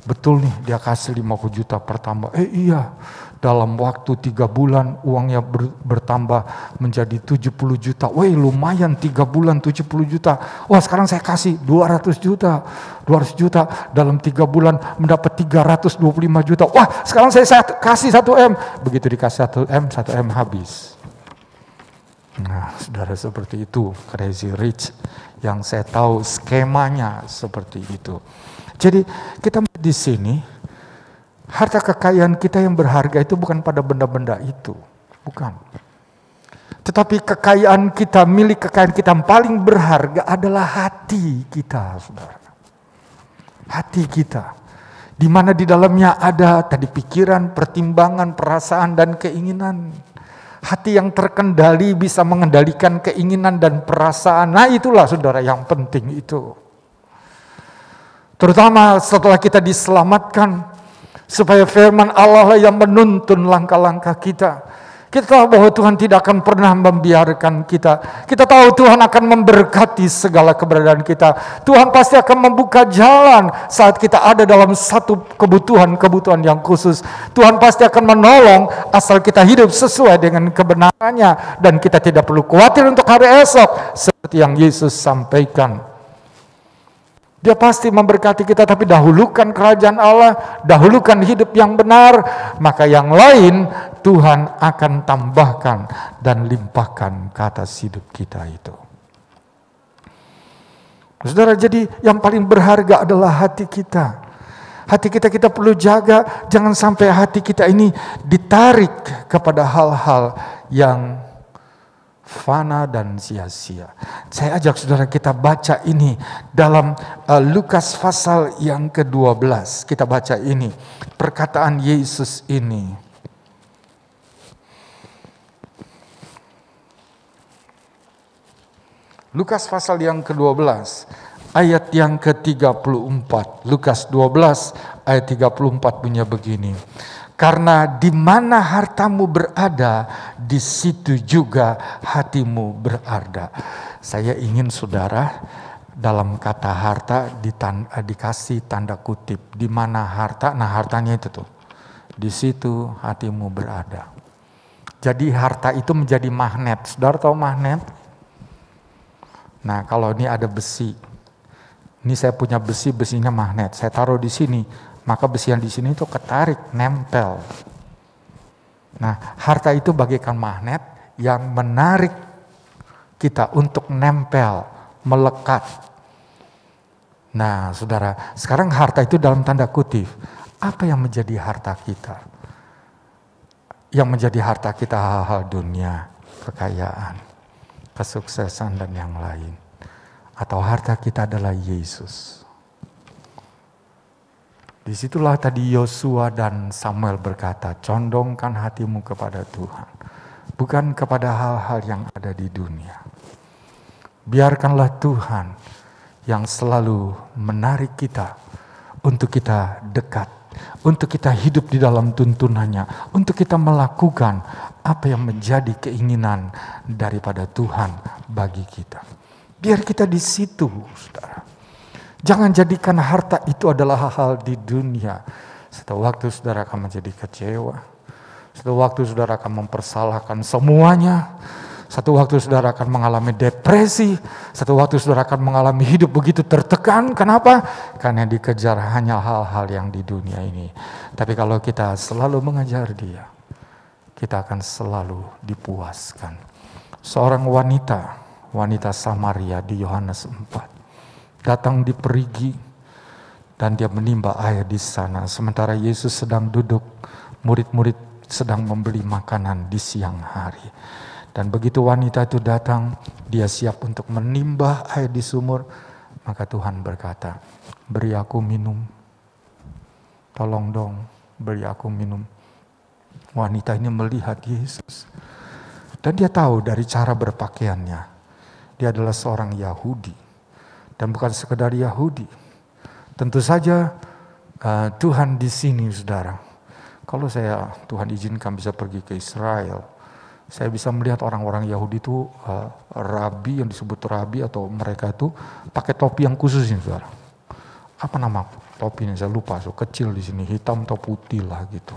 Betul nih, dia kasih 50 juta pertambah. Iya, dalam waktu 3 bulan uangnya bertambah menjadi 70 juta. Wih, lumayan 3 bulan 70 juta. Wah, sekarang saya kasih 200 juta. 200 juta dalam 3 bulan mendapat 325 juta. Wah, sekarang saya kasih 1M. Begitu dikasih 1M habis. Nah, saudara, seperti itu crazy rich yang saya tahu skemanya seperti itu. Jadi kita di sini harta kekayaan kita yang berharga itu bukan pada benda-benda itu, bukan. Tetapi kekayaan kita, milik kekayaan kita yang paling berharga adalah hati kita, saudara. Hati kita, di mana di dalamnya ada tadi pikiran, pertimbangan, perasaan dan keinginan. Hati yang terkendali bisa mengendalikan keinginan dan perasaan. Nah itulah saudara yang penting itu. Terutama setelah kita diselamatkan. Supaya firman Allah lah yang menuntun langkah-langkah kita. Kita tahu bahwa Tuhan tidak akan pernah membiarkan kita. Kita tahu Tuhan akan memberkati segala keberadaan kita. Tuhan pasti akan membuka jalan saat kita ada dalam satu kebutuhan yang khusus. Tuhan pasti akan menolong asal kita hidup sesuai dengan kebenarannya. Dan kita tidak perlu khawatir untuk hari esok. Seperti yang Yesus sampaikan. Dia pasti memberkati kita, tapi dahulukan kerajaan Allah, dahulukan hidup yang benar, maka yang lain Tuhan akan tambahkan dan limpahkan ke atas hidup kita itu. Saudara, jadi yang paling berharga adalah hati kita. Hati kita perlu jaga, jangan sampai hati kita ini ditarik kepada hal-hal yang fana dan sia-sia. Saya ajak saudara kita baca ini dalam Lukas pasal yang ke-12. Kita baca ini, perkataan Yesus ini. Lukas pasal yang ke-12, ayat yang ke-34. Lukas 12 ayat 34 bunyi begini. Karena di mana hartamu berada, di situ juga hatimu berada. Saya ingin saudara dalam kata harta dikasih tanda kutip. Di mana harta, nah hartanya itu tuh. Di situ hatimu berada. Jadi harta itu menjadi magnet. Saudara tahu magnet? Nah kalau ini ada besi. Ini saya punya besi, besinya magnet. Saya taruh di sini, maka besi yang di sini itu ketarik, nempel. Nah, harta itu bagaikan magnet yang menarik kita untuk nempel, melekat. Nah, saudara, sekarang harta itu dalam tanda kutip. Apa yang menjadi harta kita? Yang menjadi harta kita hal-hal dunia, kekayaan, kesuksesan dan yang lain. Atau harta kita adalah Yesus. Disitulah tadi Yosua dan Samuel berkata, condongkan hatimu kepada Tuhan, bukan kepada hal-hal yang ada di dunia. Biarkanlah Tuhan yang selalu menarik kita untuk kita dekat, untuk kita hidup di dalam tuntunannya, untuk kita melakukan apa yang menjadi keinginan daripada Tuhan bagi kita. Biar kita di situ, saudara. Jangan jadikan harta itu adalah hal-hal di dunia. Satu waktu saudara akan menjadi kecewa. Satu waktu saudara akan mempersalahkan semuanya. Satu waktu saudara akan mengalami depresi. Satu waktu saudara akan mengalami hidup begitu tertekan. Kenapa? Karena dikejar hanya hal-hal yang di dunia ini. Tapi kalau kita selalu mengejar Dia, kita akan selalu dipuaskan. Seorang wanita Samaria di Yohanes 4 datang di perigi dan dia menimba air di sana. Sementara Yesus sedang duduk, murid-murid sedang membeli makanan di siang hari. Dan begitu wanita itu datang, dia siap untuk menimba air di sumur. Maka Tuhan berkata, beri aku minum. Tolong dong, beri aku minum. Wanita ini melihat Yesus. Dan dia tahu dari cara berpakaiannya. Dia adalah seorang Yahudi. Dan bukan sekedar Yahudi. Tentu saja Tuhan di sini, saudara. Kalau Tuhan izinkan bisa pergi ke Israel, saya bisa melihat orang-orang Yahudi itu rabi, yang disebut rabi atau mereka itu pakai topi yang khusus ini, saudara. Apa nama topinya? Saya lupa. So kecil di sini, hitam atau putih lah gitu.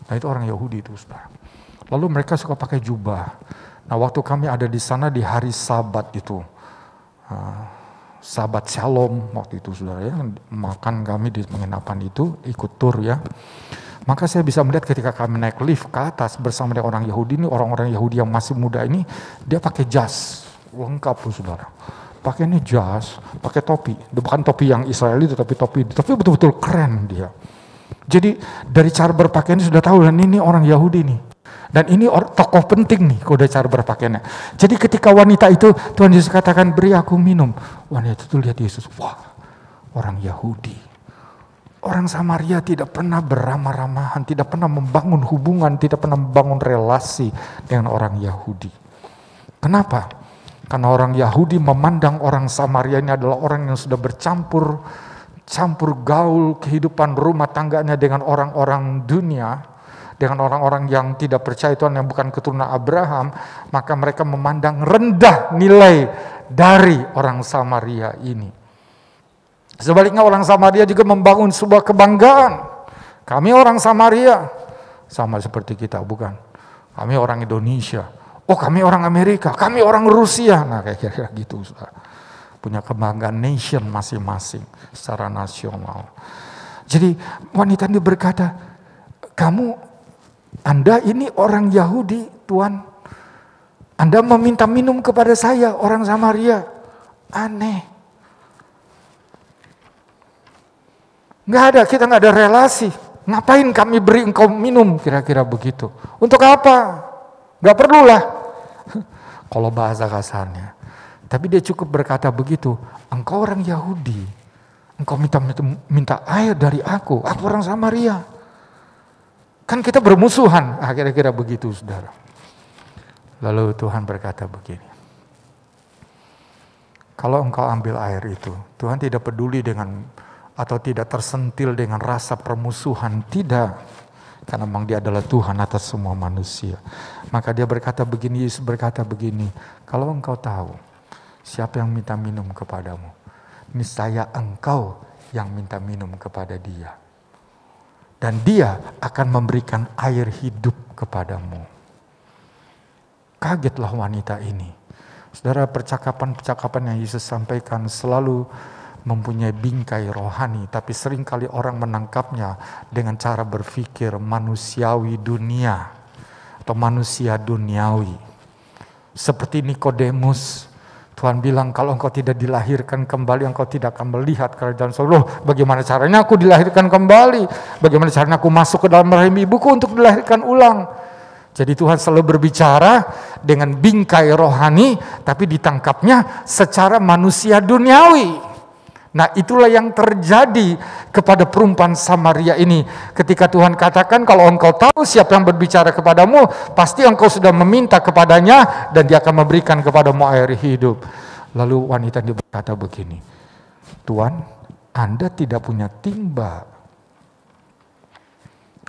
Nah itu orang Yahudi itu, saudara. Lalu mereka suka pakai jubah. Nah waktu kami ada di sana di hari Sabat itu, Sabat Shalom waktu itu, saudara ya, makan kami di penginapan itu, ikut tur ya. Maka saya bisa melihat ketika kami naik lift ke atas bersama dengan orang Yahudi ini, orang-orang Yahudi yang masih muda ini, dia pakai jas, lengkap saudara. Pakainya jas, pakai topi, bukan topi yang Israel itu, tapi topi betul-betul keren dia. Jadi dari cara berpakaian sudah tahu, dan ini orang Yahudi nih. Dan ini tokoh penting nih kode cara berpakaiannya. Jadi ketika wanita itu, Tuhan Yesus katakan, beri aku minum. Wanita itu lihat Yesus, wah orang Yahudi. Orang Samaria tidak pernah beramah-ramahan, tidak pernah membangun hubungan, tidak pernah membangun relasi dengan orang Yahudi. Kenapa? Karena orang Yahudi memandang orang Samaria ini adalah orang yang sudah bercampur gaul kehidupan rumah tangganya dengan orang-orang dunia, dengan orang-orang yang tidak percaya Tuhan, yang bukan keturunan Abraham, maka mereka memandang rendah nilai dari orang Samaria ini. Sebaliknya orang Samaria juga membangun sebuah kebanggaan. Kami orang Samaria, sama seperti kita, bukan? Kami orang Indonesia, oh kami orang Amerika, kami orang Rusia, nah kayak gitu. punya kebanggaan nation masing-masing secara nasional. Jadi wanita ini berkata, Anda ini orang Yahudi, Tuan. Anda meminta minum kepada saya, orang Samaria. Aneh. Kita nggak ada relasi. Ngapain kami beri engkau minum? Kira-kira begitu. Untuk apa? Nggak perlulah. Kalau bahasa kasarnya. Tapi dia cukup berkata begitu. Engkau orang Yahudi. Engkau minta air dari aku orang Samaria. Kan kita bermusuhan. Kira-kira begitu, saudara. Lalu Tuhan berkata begini. Kalau engkau ambil air itu, Tuhan tidak peduli dengan atau tidak tersentil dengan rasa permusuhan, tidak. Karena memang dia adalah Tuhan atas semua manusia. Maka dia berkata begini, Yesus berkata begini, kalau engkau tahu siapa yang minta minum kepadamu, niscaya engkau yang minta minum kepada dia. Dan dia akan memberikan air hidup kepadamu. Kagetlah wanita ini. Saudara, percakapan-percakapan yang Yesus sampaikan selalu mempunyai bingkai rohani, tapi seringkali orang menangkapnya dengan cara berpikir manusiawi dunia atau manusia duniawi. Seperti Nikodemus, Tuhan bilang kalau engkau tidak dilahirkan kembali, engkau tidak akan melihat kerajaan surga. Loh, bagaimana caranya aku dilahirkan kembali? Bagaimana caranya aku masuk ke dalam rahim ibuku untuk dilahirkan ulang? Jadi Tuhan selalu berbicara dengan bingkai rohani, tapi ditangkapnya secara manusia duniawi. Nah, itulah yang terjadi kepada perempuan Samaria ini. Ketika Tuhan katakan, kalau engkau tahu siapa yang berbicara kepadamu, pasti engkau sudah meminta kepadanya dan dia akan memberikan kepadamu air hidup. Lalu wanita ini berkata begini, Tuhan, Anda tidak punya timba.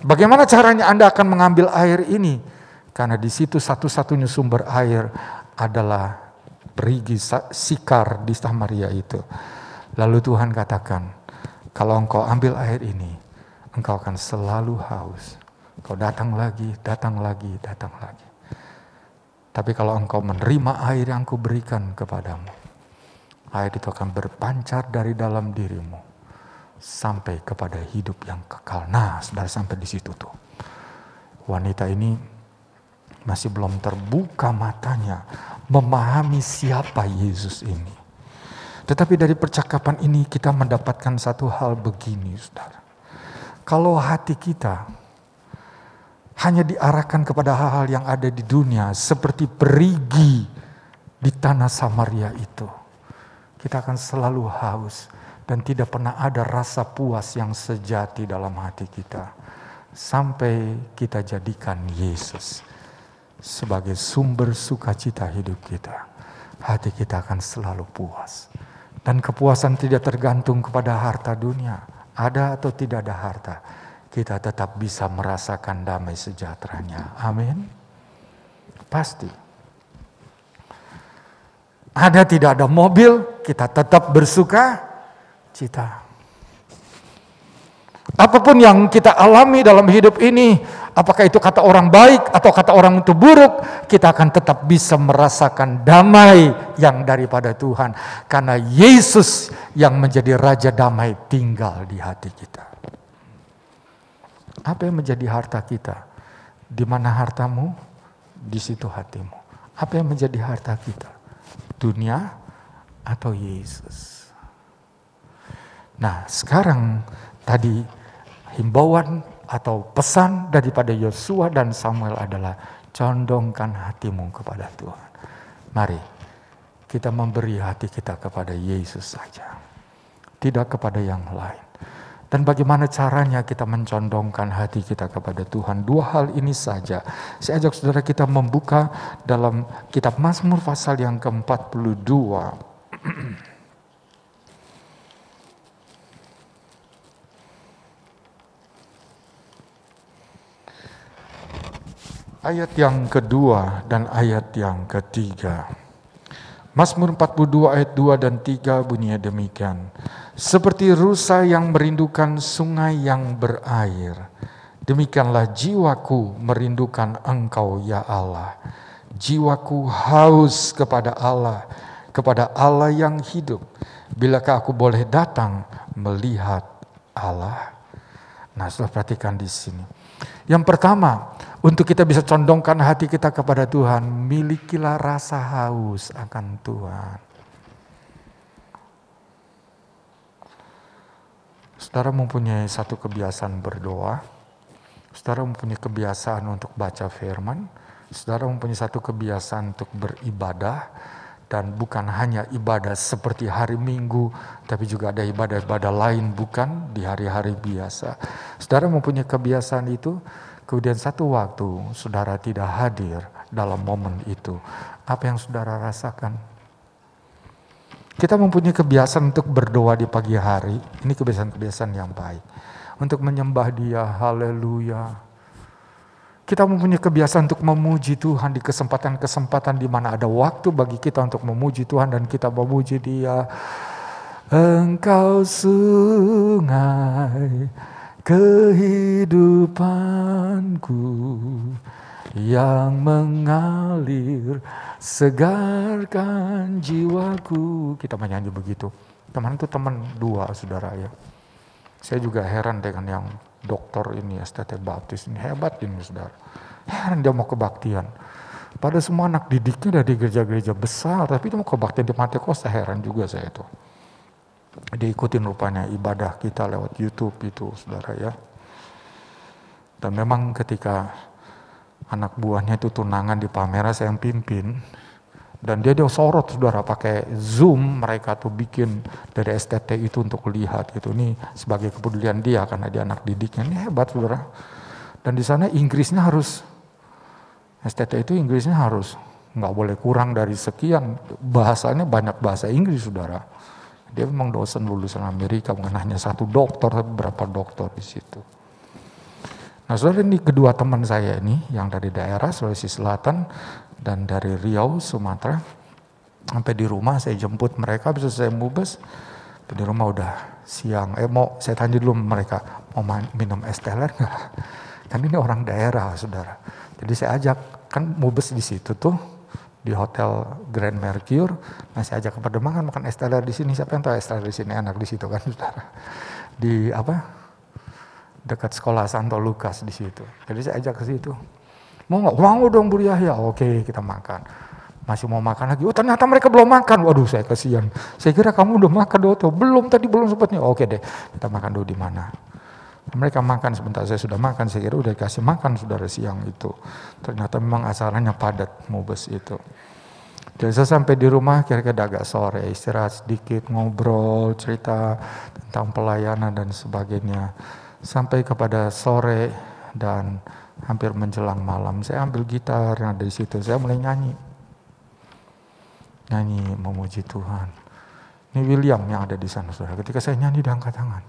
Bagaimana caranya Anda akan mengambil air ini? Karena di situ satu-satunya sumber air adalah perigi Sikar di Samaria itu. Lalu Tuhan katakan, kalau engkau ambil air ini, engkau akan selalu haus. Kau datang lagi, datang lagi, datang lagi. Tapi kalau engkau menerima air yang kuberikan kepadamu, air itu akan berpancar dari dalam dirimu sampai kepada hidup yang kekal. Nah, sudah sampai di situ tuh. Wanita ini masih belum terbuka matanya memahami siapa Yesus ini. Tetapi dari percakapan ini kita mendapatkan satu hal begini, saudara. Kalau hati kita hanya diarahkan kepada hal-hal yang ada di dunia, seperti perigi di tanah Samaria itu, kita akan selalu haus dan tidak pernah ada rasa puas yang sejati dalam hati kita. Sampai kita jadikan Yesus sebagai sumber sukacita hidup kita. Hati kita akan selalu puas. Dan kepuasan tidak tergantung kepada harta dunia. Ada atau tidak ada harta, kita tetap bisa merasakan damai sejahteranya. Amin. Pasti. Ada tidak ada mobil, kita tetap bersuka cita. Apapun yang kita alami dalam hidup ini, apakah itu kata orang baik atau kata orang itu buruk, kita akan tetap bisa merasakan damai yang daripada Tuhan. Karena Yesus yang menjadi Raja Damai tinggal di hati kita. Apa yang menjadi harta kita? Di mana hartamu? Di situ hatimu. Apa yang menjadi harta kita? Dunia atau Yesus? Nah, sekarang tadi himbauan atau pesan daripada Yosua dan Samuel adalah condongkan hatimu kepada Tuhan. Mari kita memberi hati kita kepada Yesus saja, tidak kepada yang lain. Dan bagaimana caranya kita mencondongkan hati kita kepada Tuhan? Dua hal ini saja. Saya ajak saudara kita membuka dalam kitab Mazmur pasal yang ke-42. Ayat yang kedua dan ayat yang ketiga. Mazmur 42 ayat 2 dan 3 bunyinya demikian. Seperti rusa yang merindukan sungai yang berair, demikianlah jiwaku merindukan Engkau ya Allah. Jiwaku haus kepada Allah, kepada Allah yang hidup? Bilakah aku boleh datang melihat Allah? Nah, sudah perhatikan di sini. Yang pertama, untuk kita bisa condongkan hati kita kepada Tuhan, milikilah rasa haus akan Tuhan. Saudara mempunyai satu kebiasaan berdoa, saudara mempunyai kebiasaan untuk baca firman, saudara mempunyai satu kebiasaan untuk beribadah, dan bukan hanya ibadah seperti hari Minggu, tapi juga ada ibadah-ibadah lain bukan di hari-hari biasa. Saudara mempunyai kebiasaan itu, kemudian satu waktu saudara tidak hadir dalam momen itu. Apa yang saudara rasakan? Kita mempunyai kebiasaan untuk berdoa di pagi hari. Ini kebiasaan-kebiasaan yang baik. Untuk menyembah Dia, haleluya. Kita mempunyai kebiasaan untuk memuji Tuhan di kesempatan-kesempatan di mana ada waktu bagi kita untuk memuji Tuhan dan kita memuji Dia. Engkau sungai kehidupanku yang mengalir segarkan jiwaku. Kita menyanyi begitu. Teman itu teman dua, saudara ya. Saya juga heran dengan yang dokter ini, STT Baptis ini, hebat ini saudara. Heran dia mau kebaktian. Pada semua anak didiknya dari gereja-gereja besar, tapi dia mau kebaktian di Pentekosta, heran juga saya itu. Dia ikutin rupanya ibadah kita lewat YouTube itu saudara ya. Dan memang ketika anak buahnya itu tunangan di Palmera, saya yang pimpin. Dan dia sorot saudara pakai Zoom, mereka tuh bikin dari STT itu untuk lihat gitu. Ini sebagai kepedulian dia karena dia anak didiknya. Ini hebat saudara. Dan di sana Inggrisnya harus, STT itu Inggrisnya harus nggak boleh kurang dari sekian. Bahasanya banyak bahasa Inggris saudara. Dia memang dosen lulusan Amerika, bukan hanya satu dokter, tapi berapa dokter di situ. Nah saudara, ini kedua teman saya ini yang dari daerah Sulawesi Selatan dan dari Riau, Sumatera. Sampai di rumah saya jemput mereka, bisa saya mubes. Di rumah udah siang, saya tanya dulu mereka, mau minum es teler nggak? Kan ini orang daerah saudara. Jadi saya ajak, kan mubes di situ tuh, di Hotel Grand Mercure. Nah saya ajak ke Pademangan makan es teler di sini. Siapa yang tahu es teler di sini enak di situ kan saudara? Di dekat sekolah Santo Lukas di situ. Jadi saya ajak ke situ. Mau nggak? Mau dong Bu Yahya. Oke, kita makan. Masih mau makan lagi. Oh ternyata mereka belum makan. Waduh saya kasihan. Saya kira kamu udah makan Doto. Belum, tadi belum sempatnya. Oke deh, kita makan dulu di mana. Mereka makan sebentar, saya sudah makan. Saya kira udah dikasih makan saudara siang itu. Ternyata memang acaranya padat mubes itu. Jadi saya sampai di rumah kira-kira agak sore. Istirahat sedikit, ngobrol, cerita tentang pelayanan dan sebagainya. Sampai kepada sore dan hampir menjelang malam, saya ambil gitar yang ada di situ, saya mulai nyanyi memuji Tuhan. Ini William yang ada di sana, saudara. Ketika saya nyanyi dia angkat tangan,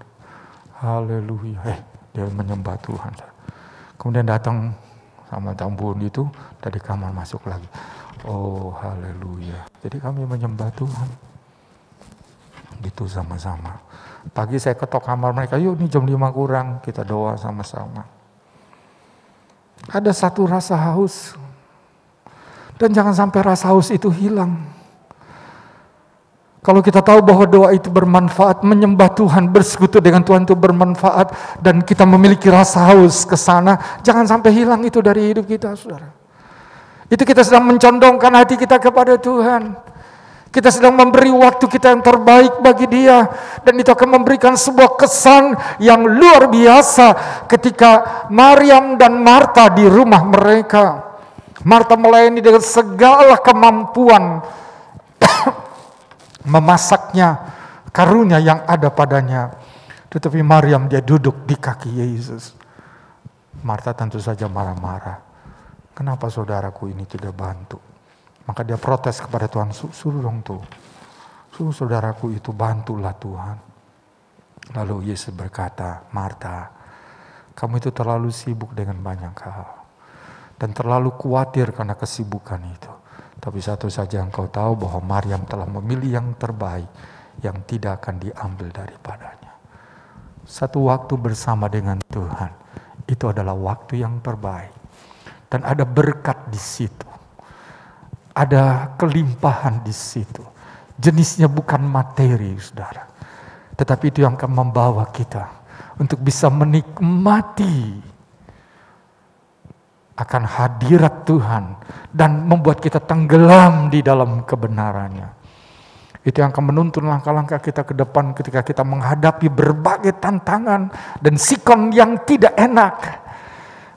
haleluya, dia menyembah Tuhan. Kemudian datang sama tambun itu dari kamar masuk lagi, oh haleluya. Jadi kami menyembah Tuhan, gitu sama-sama. Pagi saya ketok kamar mereka, yuk ini jam 5 kurang, kita doa sama-sama. Ada satu rasa haus. Dan jangan sampai rasa haus itu hilang. Kalau kita tahu bahwa doa itu bermanfaat, menyembah Tuhan, bersekutu dengan Tuhan itu bermanfaat, dan kita memiliki rasa haus ke sana, jangan sampai hilang itu dari hidup kita, saudara. Itu kita sedang mencondongkan hati kita kepada Tuhan. Kita sedang memberi waktu kita yang terbaik bagi Dia. Dan itu akan memberikan sebuah kesan yang luar biasa ketika Maryam dan Marta di rumah mereka. Marta melayani dengan segala kemampuan memasaknya, karunia yang ada padanya. Tetapi Maryam dia duduk di kaki Yesus. Marta tentu saja marah-marah. Kenapa saudaraku ini tidak bantu? Maka dia protes kepada Tuhan, suruh dong tuh. Suruh saudaraku itu bantulah Tuhan. Lalu Yesus berkata, Marta, kamu itu terlalu sibuk dengan banyak hal. Dan terlalu khawatir karena kesibukan itu. Tapi satu saja engkau tahu bahwa Maryam telah memilih yang terbaik. Yang tidak akan diambil daripadanya. Satu waktu bersama dengan Tuhan. Itu adalah waktu yang terbaik. Dan ada berkat di situ. Ada kelimpahan di situ Jenisnya bukan materi, saudara. Tetapi itu yang akan membawa kita untuk bisa menikmati akan hadirat Tuhan dan membuat kita tenggelam di dalam kebenarannya. Itu yang akan menuntun langkah-langkah kita ke depan ketika kita menghadapi berbagai tantangan dan sikon yang tidak enak.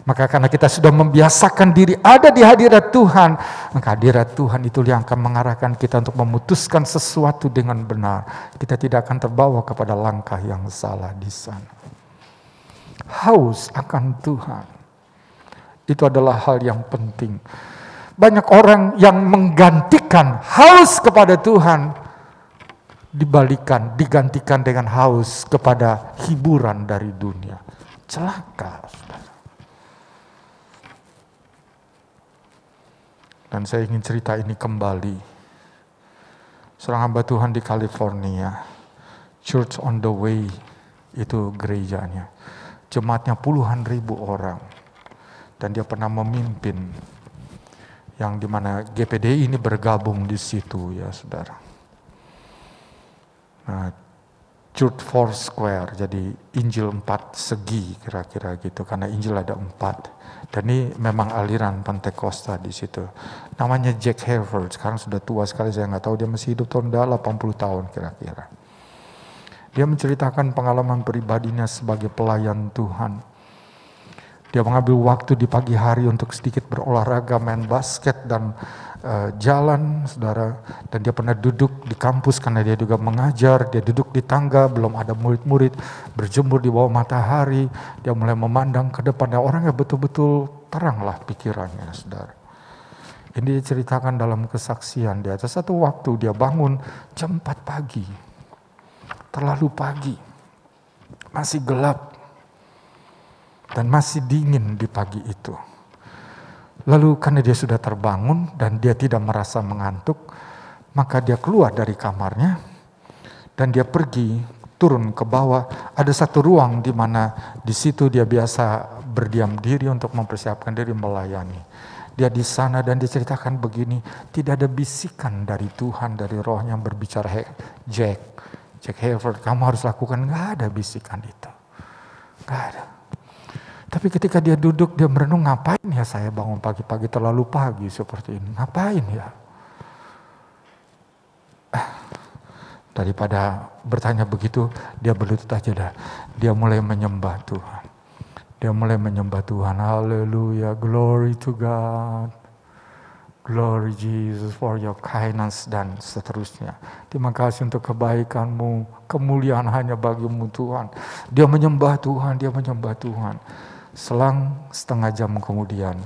Maka karena kita sudah membiasakan diri ada di hadirat Tuhan, maka hadirat Tuhan itu yang akan mengarahkan kita untuk memutuskan sesuatu dengan benar. Kita tidak akan terbawa kepada langkah yang salah di sana. Haus akan Tuhan, itu adalah hal yang penting. Banyak orang yang menggantikan haus kepada Tuhan, digantikan dengan haus kepada hiburan dari dunia. Celaka, saudara. Dan saya ingin cerita ini kembali. Seorang hamba Tuhan di California, Church on the Way, itu gerejanya. Jemaatnya puluhan ribu orang. Dan dia pernah memimpin yang dimana GPDI ini bergabung di situ, ya saudara. Nah, Church Four Square, jadi Injil 4 segi kira-kira gitu, karena Injil ada 4. Dan ini memang aliran Pentakosta di situ. Namanya Jack Hayford, sekarang sudah tua sekali, saya nggak tahu dia masih hidup tahun 80 tahun kira-kira. Dia menceritakan pengalaman pribadinya sebagai pelayan Tuhan. Dia mengambil waktu di pagi hari untuk sedikit berolahraga, main basket dan jalan, saudara. Dan dia pernah duduk di kampus karena dia juga mengajar. Dia duduk di tangga, belum ada murid-murid, berjemur di bawah matahari. Dia mulai memandang ke depan. Dan orangnya betul-betul teranglah pikirannya, saudara. Ini diceritakan dalam kesaksian dia. Ada satu waktu dia bangun jam 4 pagi. Terlalu pagi. Masih gelap. Dan masih dingin di pagi itu. Lalu karena dia sudah terbangun dan dia tidak merasa mengantuk, maka dia keluar dari kamarnya dan dia pergi turun ke bawah. Ada satu ruang di mana di situ dia biasa berdiam diri untuk mempersiapkan diri melayani. Dia di sana dan diceritakan begini, tidak ada bisikan dari Tuhan, dari Roh yang berbicara, Jack Hayford, kamu harus lakukan. Nggak ada bisikan itu, nggak ada. Tapi ketika dia duduk, dia merenung, ngapain ya saya bangun pagi-pagi, terlalu pagi seperti ini, ngapain ya? Daripada bertanya begitu, dia berlutut aja dah. Dia mulai menyembah Tuhan. Dia mulai menyembah Tuhan, haleluya, glory to God. Glory Jesus for your kindness dan seterusnya. Terima kasih untuk kebaikanmu, kemuliaan hanya bagimu Tuhan. Dia menyembah Tuhan, dia menyembah Tuhan. Selang setengah jam kemudian,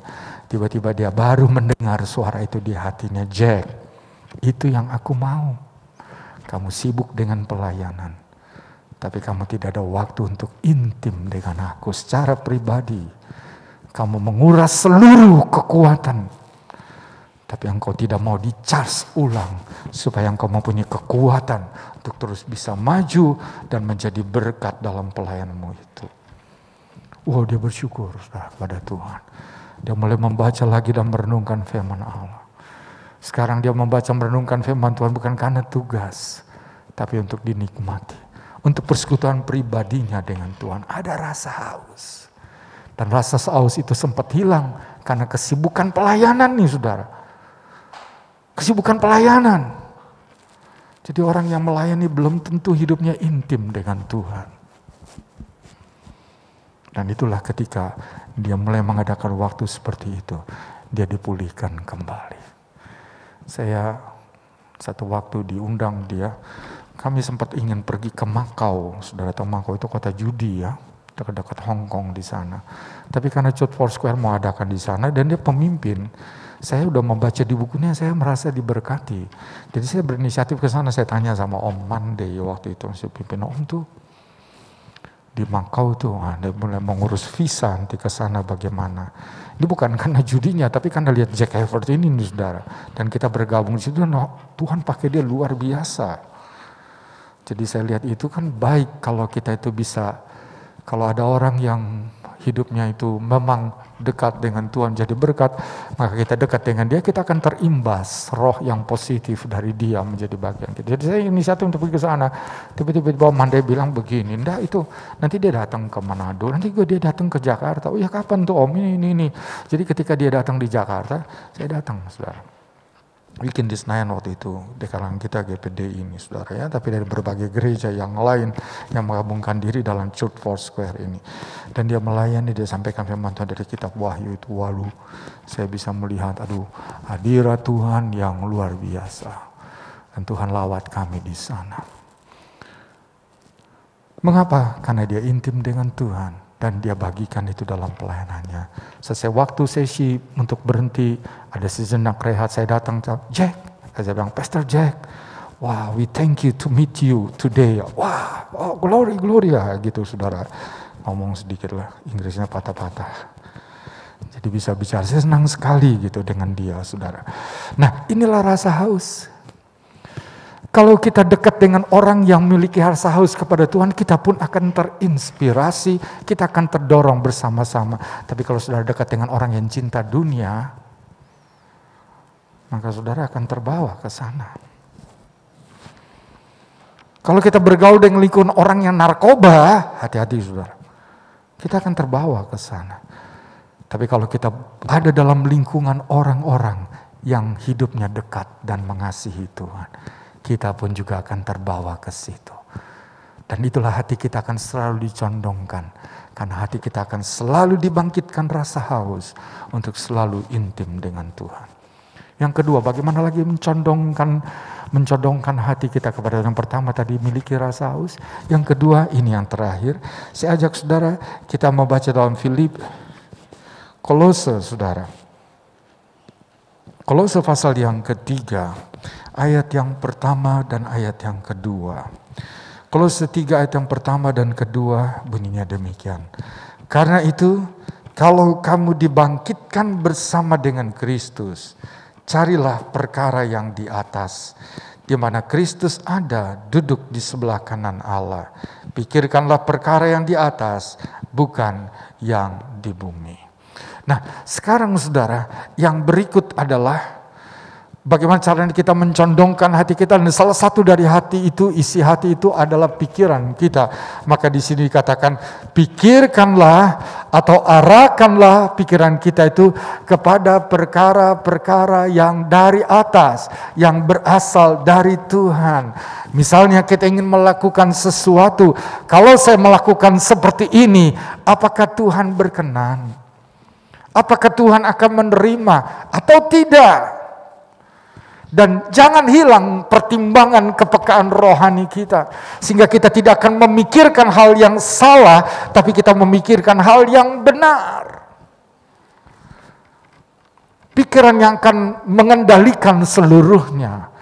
tiba-tiba dia baru mendengar suara itu di hatinya, Jack, itu yang aku mau. Kamu sibuk dengan pelayanan, tapi kamu tidak ada waktu untuk intim dengan aku secara pribadi. Kamu menguras seluruh kekuatan, tapi engkau tidak mau di-charge ulang supaya engkau mempunyai kekuatan untuk terus bisa maju dan menjadi berkat dalam pelayananmu itu. Wow, dia bersyukur kepada Tuhan. Dia mulai membaca lagi dan merenungkan firman Allah. Sekarang dia membaca merenungkan firman Tuhan bukan karena tugas, tapi untuk dinikmati. Untuk persekutuan pribadinya dengan Tuhan. Ada rasa haus. Dan rasa haus itu sempat hilang karena kesibukan pelayanan nih saudara. Kesibukan pelayanan. Jadi orang yang melayani belum tentu hidupnya intim dengan Tuhan. Dan itulah ketika dia mulai mengadakan waktu seperti itu, dia dipulihkan kembali. Saya satu waktu diundang dia, kami sempat ingin pergi ke Makau. Saudara tahu Makau itu kota judi ya, dekat-dekat Hong Kong di sana. Tapi karena Church Four Square mau adakan di sana dan dia pemimpin, saya udah membaca di bukunya, saya merasa diberkati. Jadi saya berinisiatif ke sana, saya tanya sama Om Monday waktu itu, saya pimpin Om tuh. Di Makau tuh, dia mulai mengurus visa nanti ke sana bagaimana. Ini bukan karena judinya, tapi karena lihat Jack Hayford ini nih saudara. Dan kita bergabung di situ, Tuhan pakai dia luar biasa. Jadi saya lihat itu kan baik kalau kita itu bisa, kalau ada orang yang hidupnya itu memang dekat dengan Tuhan, jadi berkat, maka kita dekat dengan Dia, kita akan terimbas roh yang positif dari Dia menjadi bagian kita. Jadi saya inisiatif untuk pergi ke sana. Tiba-tiba Bapak Mandai bilang begini, "Ndak, itu nanti dia datang ke Manado, nanti juga dia datang ke Jakarta." "Oh ya, kapan tuh Om?" Ini. Jadi ketika dia datang di Jakarta, saya datang, saudara. Bikin di Senayan waktu itu, di kalangan kita GPD ini, saudara ya, tapi dari berbagai gereja yang lain yang menggabungkan diri dalam Church Foursquare ini. Dan dia melayani, dia sampaikan firman Tuhan dari kitab Wahyu itu. Walu, saya bisa melihat, hadirat Tuhan yang luar biasa. Dan Tuhan lawat kami di sana. Mengapa? Karena dia intim dengan Tuhan. Dan dia bagikan itu dalam pelayanannya. Selesai waktu sesi untuk berhenti, ada sejenak rehat, saya datang, "Jack," saya bilang, "Pastor Jack, wow, we thank you to meet you today." Wah, oh, glory ya, gitu saudara. Ngomong sedikit lah, Inggrisnya patah-patah. Jadi bisa bicara, saya senang sekali gitu dengan dia, saudara. Nah, inilah rasa haus. Kalau kita dekat dengan orang yang memiliki rasa haus kepada Tuhan, kita pun akan terinspirasi, kita akan terdorong bersama-sama. Tapi kalau saudara dekat dengan orang yang cinta dunia, maka saudara akan terbawa ke sana. Kalau kita bergaul dengan lingkungan orang yang narkoba, hati-hati saudara. Kita akan terbawa ke sana. Tapi kalau kita ada dalam lingkungan orang-orang yang hidupnya dekat dan mengasihi Tuhan, kita pun juga akan terbawa ke situ. Dan itulah hati kita akan selalu dicondongkan. Karena hati kita akan selalu dibangkitkan rasa haus untuk selalu intim dengan Tuhan. Yang kedua, bagaimana lagi mencondongkan hati kita kepada yang pertama tadi, miliki rasa haus. Yang kedua, ini yang terakhir. Saya ajak saudara, kita membaca dalam Kolose, saudara. Kolose pasal yang ketiga. Ayat yang pertama dan ayat yang kedua. Kolose 3 ayat yang pertama dan kedua bunyinya demikian. "Karena itu, kalau kamu dibangkitkan bersama dengan Kristus, carilah perkara yang di atas, di mana Kristus ada, duduk di sebelah kanan Allah. Pikirkanlah perkara yang di atas, bukan yang di bumi." Nah, sekarang saudara, yang berikut adalah bagaimana caranya kita mencondongkan hati kita, dan salah satu dari hati itu, isi hati itu adalah pikiran kita. Maka di sini dikatakan, pikirkanlah atau arahkanlah pikiran kita itu kepada perkara-perkara yang dari atas, yang berasal dari Tuhan. Misalnya kita ingin melakukan sesuatu, kalau saya melakukan seperti ini, apakah Tuhan berkenan? Apakah Tuhan akan menerima atau tidak? Dan jangan hilang pertimbangan kepekaan rohani kita. Sehingga kita tidak akan memikirkan hal yang salah, tapi kita memikirkan hal yang benar. Pikiran yang akan mengendalikan seluruhnya.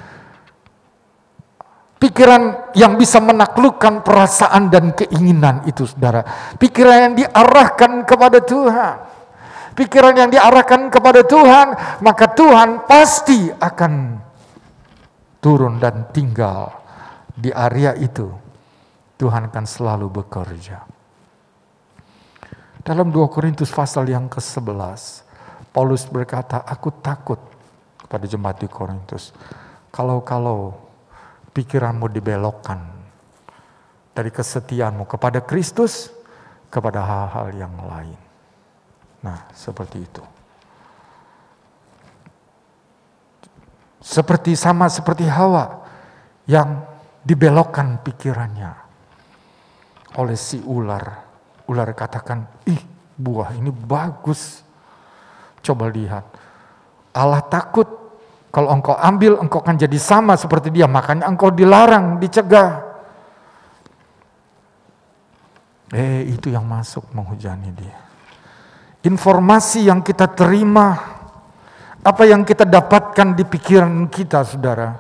Pikiran yang bisa menaklukkan perasaan dan keinginan itu, saudara. Pikiran yang diarahkan kepada Tuhan. Pikiran yang diarahkan kepada Tuhan, maka Tuhan pasti akan turun dan tinggal di area itu. Tuhan akan selalu bekerja. Dalam 2 Korintus pasal yang ke-11, Paulus berkata, "Aku takut," kepada jemaat di Korintus, kalau pikiranmu dibelokkan dari kesetiaanmu kepada Kristus kepada hal-hal yang lain. Nah, seperti itu. Sama seperti Hawa yang dibelokkan pikirannya oleh si ular. Ular katakan, "Ih, buah ini bagus. Coba lihat. Allah takut kalau engkau ambil, engkau akan jadi sama seperti dia. Makanya engkau dilarang, dicegah." Itu yang masuk menghujani dia. Informasi yang kita terima, apa yang kita dapatkan di pikiran kita, saudara,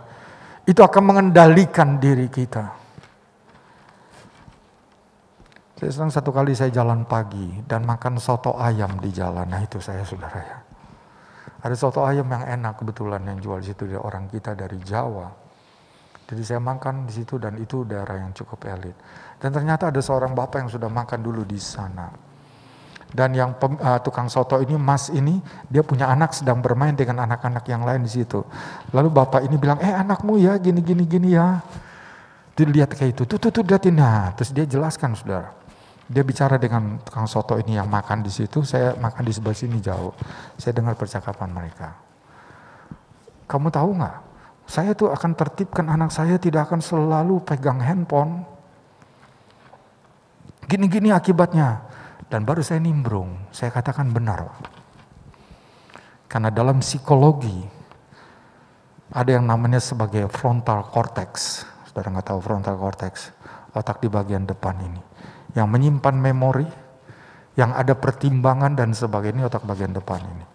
itu akan mengendalikan diri kita. Saya senang satu kali saya jalan pagi dan makan soto ayam di jalan. Nah itu saya, saudara ya. Ada soto ayam yang enak kebetulan yang jual di situ, dia orang kita dari Jawa. Jadi saya makan di situ dan itu daerah yang cukup elit. Dan ternyata ada seorang bapak yang sudah makan dulu di sana. Dan yang tukang soto ini, Mas ini, dia punya anak sedang bermain dengan anak-anak yang lain di situ. Lalu bapak ini bilang, anakmu ya gini ya. Dilihat kayak itu, tuh liatin. Nah, terus dia jelaskan, saudara. Dia bicara dengan tukang soto ini yang makan di situ, saya makan di sebelah sini jauh. Saya dengar percakapan mereka. Kamu tahu nggak? Saya tuh akan tertibkan anak saya tidak akan selalu pegang handphone. Gini akibatnya. Dan baru saya nimbrung, saya katakan benar. Karena dalam psikologi, ada yang namanya sebagai frontal cortex. Saudara nggak tahu frontal cortex, otak di bagian depan ini. Yang menyimpan memori, yang ada pertimbangan dan sebagainya, otak bagian depan ini.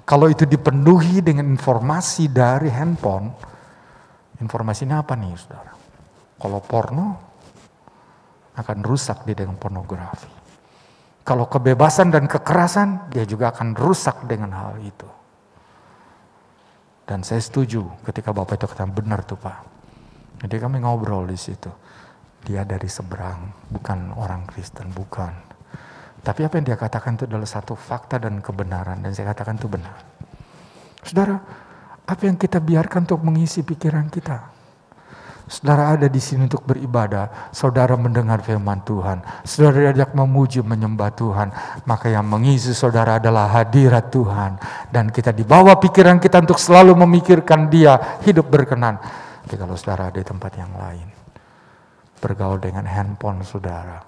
Kalau itu dipenuhi dengan informasi dari handphone, informasinya apa nih saudara? Kalau porno, akan rusak dia dengan pornografi. Kalau kebebasan dan kekerasan, dia juga akan rusak dengan hal itu. Dan saya setuju ketika Bapak itu kata benar tuh Pak. Jadi kami ngobrol di situ. Dia dari seberang, bukan orang Kristen, bukan. Tapi apa yang dia katakan itu adalah satu fakta dan kebenaran, dan saya katakan itu benar. Saudara, apa yang kita biarkan untuk mengisi pikiran kita? Saudara ada di sini untuk beribadah, saudara mendengar firman Tuhan, saudara diajak memuji, menyembah Tuhan, maka yang mengisi saudara adalah hadirat Tuhan. Dan kita dibawa pikiran kita untuk selalu memikirkan Dia, hidup berkenan. Tapi kalau saudara ada di tempat yang lain, bergaul dengan handphone saudara.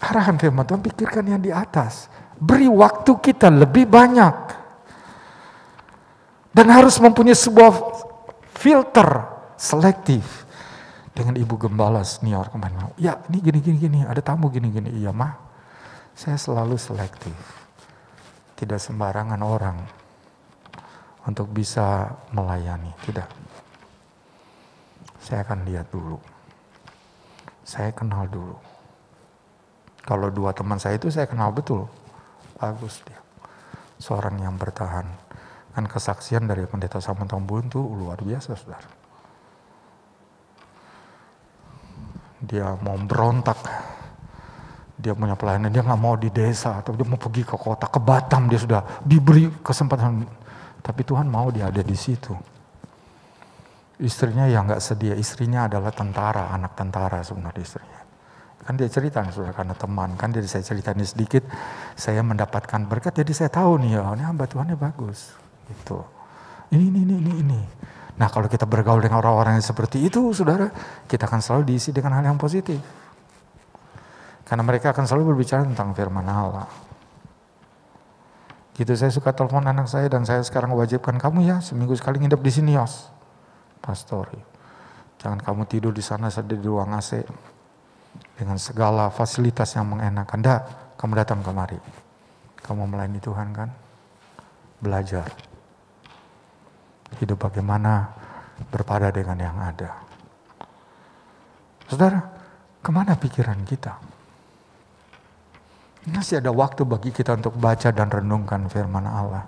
Arahan firman Tuhan, pikirkan yang di atas. Beri waktu kita lebih banyak. Dan harus mempunyai sebuah filter selektif. Dengan ibu gembala senior kemarin. Ya ini gini, ada tamu gini. Iya mah, saya selalu selektif. Tidak sembarangan orang untuk bisa melayani, tidak. Saya akan lihat dulu. Saya kenal dulu. Kalau dua teman saya itu saya kenal betul. Bagus dia. Seorang yang bertahan. Kan kesaksian dari Pendeta Samuel Tambun itu luar biasa, saudara. Dia mau berontak. Dia punya pelayanan, dia gak mau di desa. Atau dia mau pergi ke kota, ke Batam dia sudah diberi kesempatan. Tapi Tuhan mau dia ada di situ. Istrinya yang gak sedia, istrinya adalah tentara, anak tentara sebenarnya istrinya. Kan dia cerita, saudara, karena teman, kan dia saya ceritain sedikit, saya mendapatkan berkat, jadi saya tahu nih, ini hamba Tuhannya bagus. Gitu. Ini. Nah kalau kita bergaul dengan orang-orang yang seperti itu, saudara, kita akan selalu diisi dengan hal yang positif. Karena mereka akan selalu berbicara tentang firman Allah. Gitu saya suka telepon anak saya, dan saya sekarang wajibkan kamu ya, seminggu sekali nginep di sini Yos. Pastori, jangan kamu tidur di sana saja di ruang AC dengan segala fasilitas yang mengenakan. Dah, kamu datang kemari. Kamu melayani Tuhan kan? Belajar. Hidup bagaimana berpada dengan yang ada. Saudara, kemana pikiran kita? Masih ada waktu bagi kita untuk baca dan renungkan firman Allah.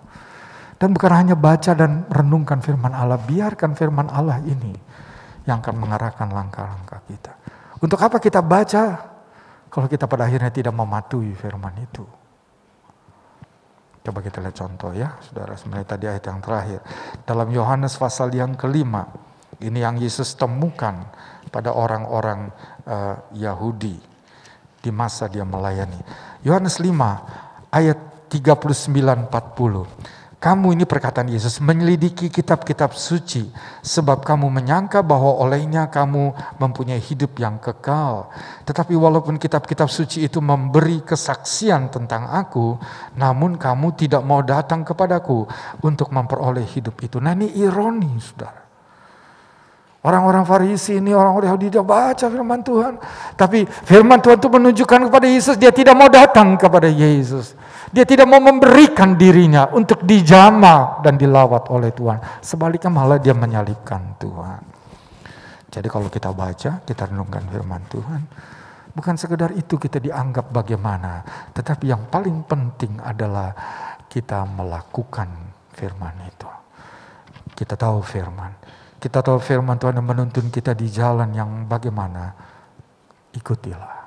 Dan bukan hanya baca dan renungkan firman Allah, biarkan firman Allah ini yang akan mengarahkan langkah-langkah kita. Untuk apa kita baca kalau kita pada akhirnya tidak mematuhi firman itu? Coba kita lihat contoh ya, saudara, sebenarnya tadi ayat yang terakhir. Dalam Yohanes pasal yang kelima, ini yang Yesus temukan pada orang-orang Yahudi di masa dia melayani. Yohanes 5 ayat 39-40. Kamu, ini perkataan Yesus, menyelidiki kitab-kitab suci sebab kamu menyangka bahwa olehnya kamu mempunyai hidup yang kekal. Tetapi walaupun kitab-kitab suci itu memberi kesaksian tentang aku, namun kamu tidak mau datang kepadaku untuk memperoleh hidup itu. Nah ini ironi, saudara. Orang-orang Farisi ini, orang-orang Yahudi, dia baca firman Tuhan. Tapi firman Tuhan itu menunjukkan kepada Yesus, dia tidak mau datang kepada Yesus. Dia tidak mau memberikan dirinya untuk dijamah dan dilawat oleh Tuhan. Sebaliknya malah dia menyalibkan Tuhan. Jadi kalau kita baca, kita renungkan firman Tuhan, bukan sekedar itu kita dianggap bagaimana, tetapi yang paling penting adalah kita melakukan firman itu. Kita tahu firman. Kita tahu firman Tuhan yang menuntun kita di jalan yang bagaimana. Ikutilah.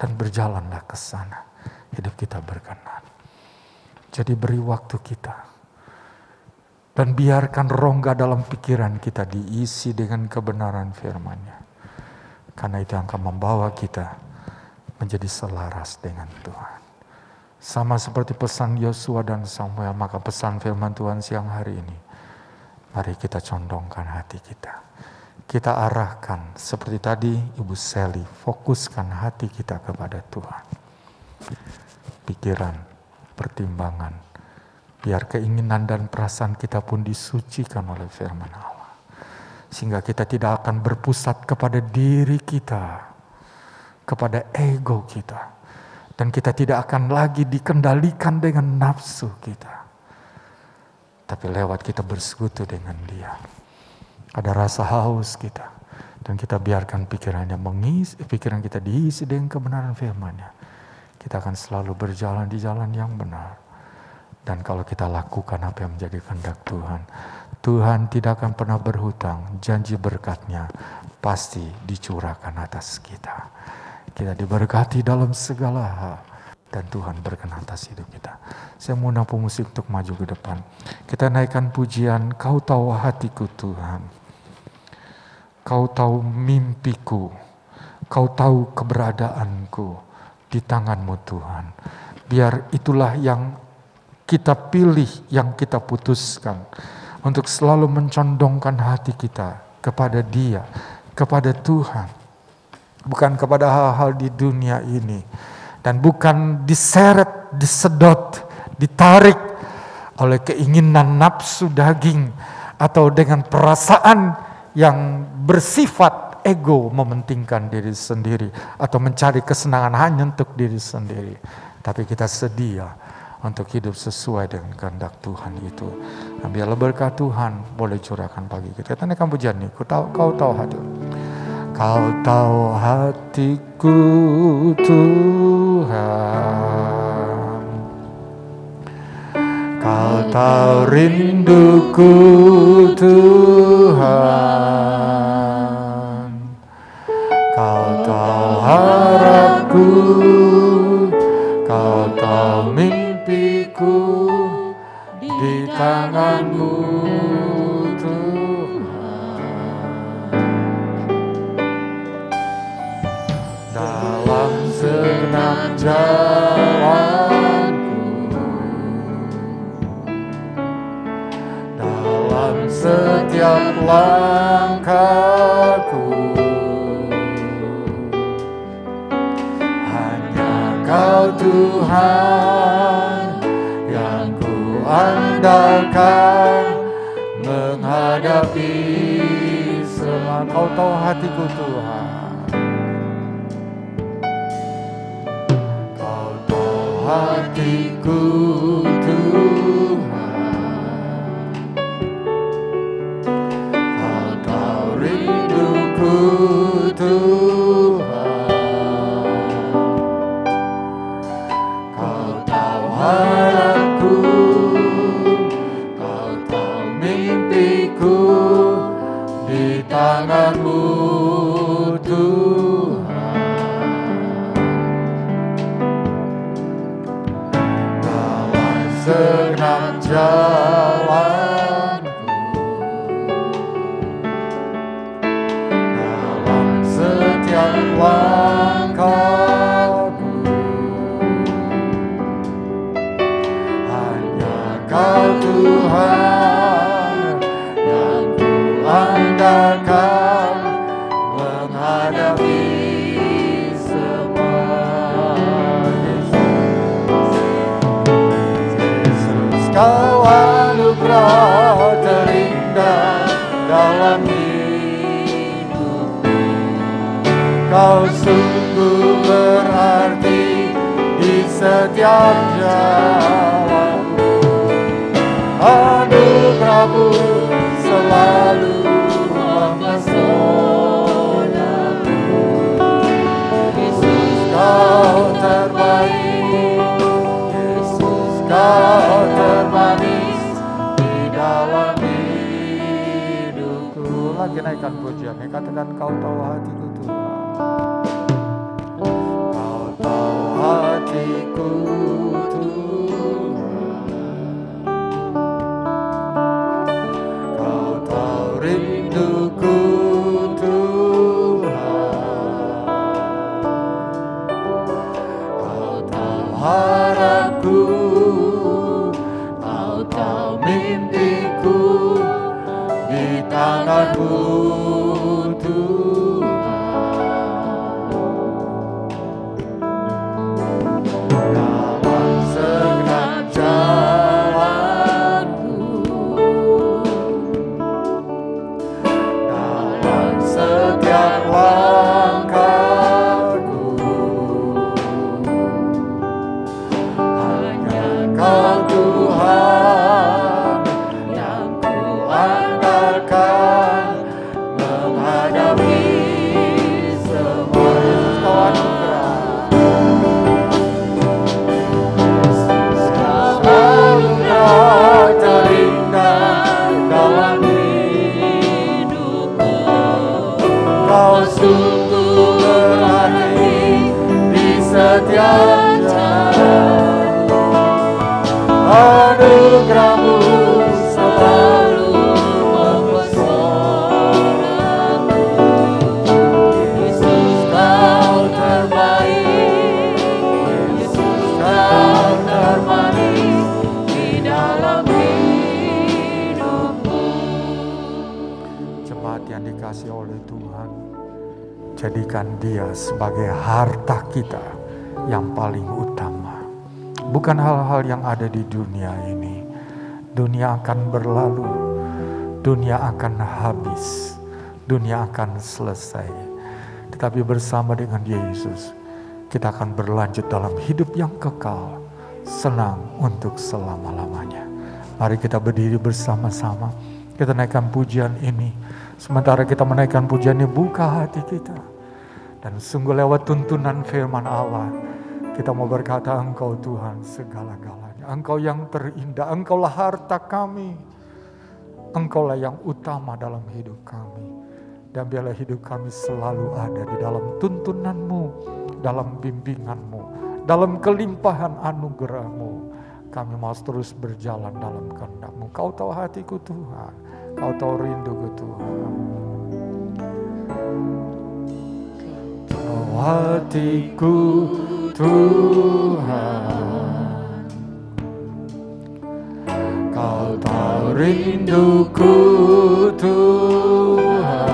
dan berjalanlah ke sana. Hidup kita berkenan. Jadi beri waktu kita. Dan biarkan rongga dalam pikiran kita diisi dengan kebenaran firman-Nya. Karena itu yang akan membawa kita menjadi selaras dengan Tuhan. Sama seperti pesan Yosua dan Samuel, maka pesan firman Tuhan siang hari ini. Mari kita condongkan hati kita. Kita arahkan seperti tadi Ibu Sally, fokuskan hati kita kepada Tuhan. Pikiran, pertimbangan, biar keinginan dan perasaan kita pun disucikan oleh firman Allah. Sehingga kita tidak akan berpusat kepada diri kita, kepada ego kita. Dan kita tidak akan lagi dikendalikan dengan nafsu kita. Tapi lewat kita bersekutu dengan Dia. Ada rasa haus kita. Dan kita biarkan pikiran kita diisi dengan kebenaran firman-Nya. Kita akan selalu berjalan di jalan yang benar. Dan kalau kita lakukan apa yang menjadi kehendak Tuhan, Tuhan tidak akan pernah berhutang. Janji berkat-Nya pasti dicurahkan atas kita. Kita diberkati dalam segala hal. Dan Tuhan berkenan atas hidup kita. Saya mau undang pemusik untuk maju ke depan. Kita naikkan pujian, Kau tahu hatiku Tuhan. Kau tahu mimpiku. Kau tahu keberadaanku di tangan-Mu Tuhan. Biar itulah yang kita pilih, yang kita putuskan. Untuk selalu mencondongkan hati kita kepada Dia, kepada Tuhan. Bukan kepada hal-hal di dunia ini. Dan bukan diseret, disedot, ditarik oleh keinginan nafsu daging. Atau dengan perasaan yang bersifat ego mementingkan diri sendiri. Atau mencari kesenangan hanya untuk diri sendiri. Tapi kita sedia untuk hidup sesuai dengan kehendak Tuhan itu. Nah, biarlah berkat Tuhan boleh curahkan bagi kita. Kita naikkan pujian ini. Kau tahu hati. Kau tahu hatiku Tuhan. Kau tahu rinduku Tuhan. Kau tahu harapku. Kau tahu mimpiku di tangan-Mu Tuhan. Dalam segenap jalanku, dalam setiap langkahku, hanya Kau Tuhan yang ku andalkan menghadapi semua. Kau tahu hatiku Tuhan. Kau tahu hatiku Tuhan. Kau tahu rinduku Tuhan. Kau tahu harapku. Kau tahu mimpiku di tangan-Mu Tuhan. Dalam segenap jalanku, dalam setiap langkahku, hanya Kau Tuhan yang ku andalkan menghadapi semua. Yesus, Kau anugerah terindah dalam hidupku. Kau sungguh berarti di setiap jalanku. Anugerah-Mu selalu memesonaku. Yesus, Kau terbaik. Yesus, Kau termanis di dalam hidupku. Lagi naikkan pujiannya, katakan Kau tahu hatiku Tuhan. Kau tahu hatiku Tuhan, Kau tahu rinduku Tuhan, Kau tahu harapku, Kau tahu mimpiku di tangan-Mu Tuhan. Dalam segenap jalanku, dalam setiap langkahku, hanya Kau Tuhan yang ku andalkan menghadapi semua. Yesus Kau anugerah terindah dalam hidupku. Kau sungguh berarti di setiap jalan. Anugerah-Mu selalu mempesonaku. Yesus Kau terbaik, Yesus Kau termanis di dalam hidupku. Jemaat yang dikasihi oleh Tuhan, jadikan Dia sebagai harta kita yang paling utama. Bukan hal-hal yang ada di dunia ini. Dunia akan berlalu, dunia akan habis, dunia akan selesai. Tetapi bersama dengan Yesus, kita akan berlanjut dalam hidup yang kekal, senang untuk selama-lamanya. Mari kita berdiri bersama-sama, kita naikkan pujian ini. Sementara kita menaikkan pujian ini, buka hati kita. Dan sungguh lewat tuntunan firman Allah, kita mau berkata, Engkau Tuhan segala-galanya. Engkau yang terindah, Engkaulah harta kami. Engkaulah yang utama dalam hidup kami. Dan biarlah hidup kami selalu ada di dalam tuntunan-Mu, dalam bimbingan-Mu, dalam kelimpahan anugerah-Mu. Kami mau terus berjalan dalam kehendak-Mu. Kau tahu hatiku Tuhan, Kau tahu rinduku Tuhan. Kau hatiku Tuhan, Kau tahu rinduku Tuhan,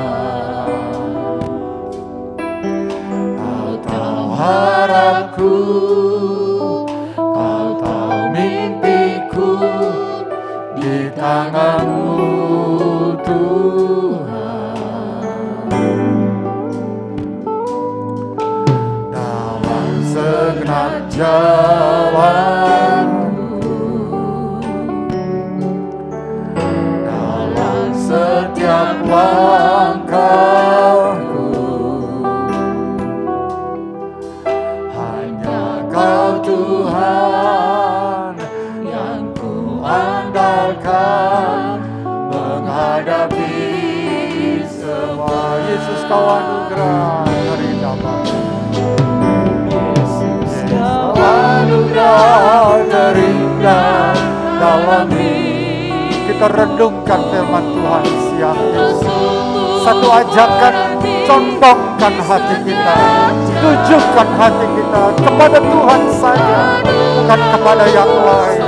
Kau tahu harapku, Kau tahu mimpiku di tangan-Mu Tuhan. Dalam segenap jalanku, dalam setiap langkahku, hanya Kau Tuhan yang ku andalkan menghadapi semua. Yesus Kau anugerah terindah bagi. Yesus Kau anugerah terindah dalam hidup. Kita renungkan firman Tuhan siang ini. Satu ajakan, condongkan hati kita, tujukan hati kita kepada Tuhan saja, bukan kepada yang lain.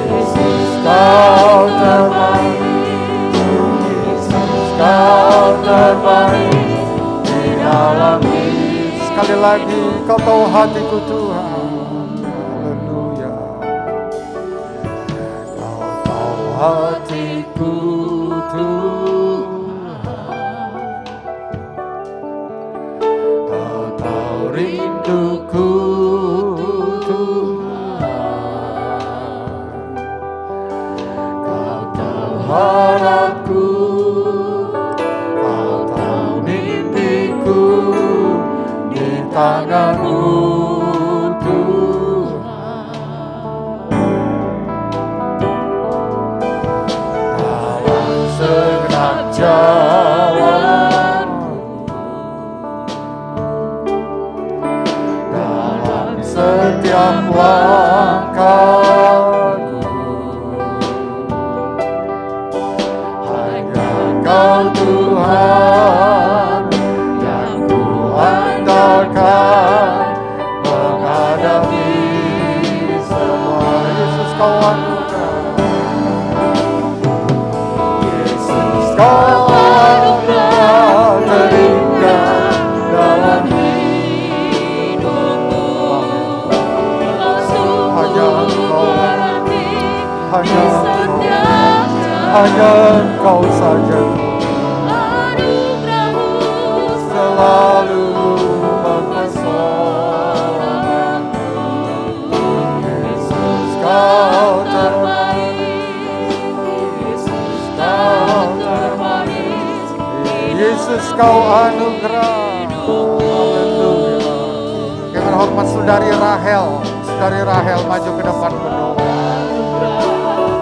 Yesus Kau terbaik, Yesus Kau terbaik di dalam hidup. Sekali lagi, Kau tahu hatiku Tuhan. Haleluya. Kau tahu hatiku Tuhan, Kau tahu rinduku Tuhan, Kau tahu harapku, Kau tahu mimpiku di tangan-Mu Tuhan. Dalam segenap jalan setiap langkahku. Hanya Kau Tuhan yang ku andalkan menghadapi semua. Yesus Kau anugerah, Yesus Kau anugerah terindah dalam hidupku. Hanya Engkau saja selalu mempesona. Yesus Kau terbaik, Yesus Kau terbaik, Yesus Kau anugerah. Haleluya. Dengan hormat Saudari Rahel maju ke depan berdoa.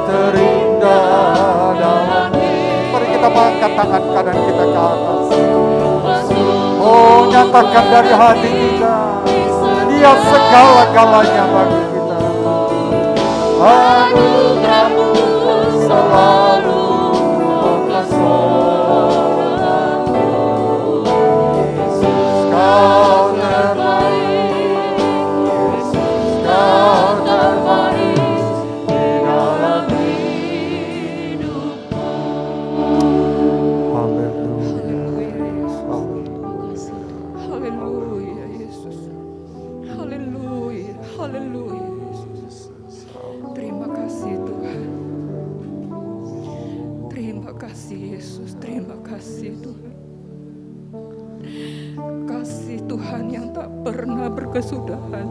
Terindah dalam hidup. Mari kita mengangkat tangan kanan kita ke atas. Oh, nyatakan dari hati kita, Dia segala-galanya bagi kita. Anugerah-Mu selalu mempesona. Yesus Kau terbaik, Yesus Kau terbaik di dalam hidupku. Haleluya Yesus. Haleluya, haleluya Yesus. Terima kasih Tuhan. Terima kasih Yesus, terima kasih Tuhan. Kasih Tuhan yang tak pernah berkesudahan.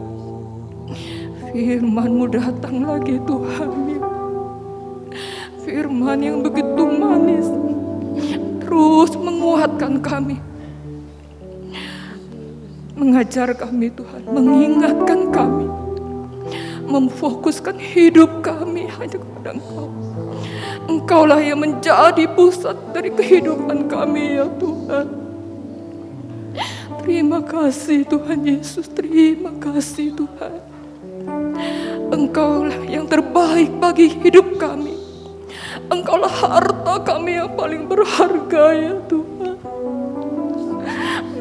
Firman-Mu datang lagi Tuhan. Firman yang begitu manis terus menguatkan kami, mengajar kami Tuhan, mengingatkan kami, memfokuskan hidup kami hanya kepada Engkau. Engkaulah yang menjadi pusat dari kehidupan kami ya Tuhan. Terima kasih Tuhan Yesus, terima kasih Tuhan. Engkaulah yang terbaik bagi hidup kami. Engkaulah harta kami yang paling berharga ya Tuhan.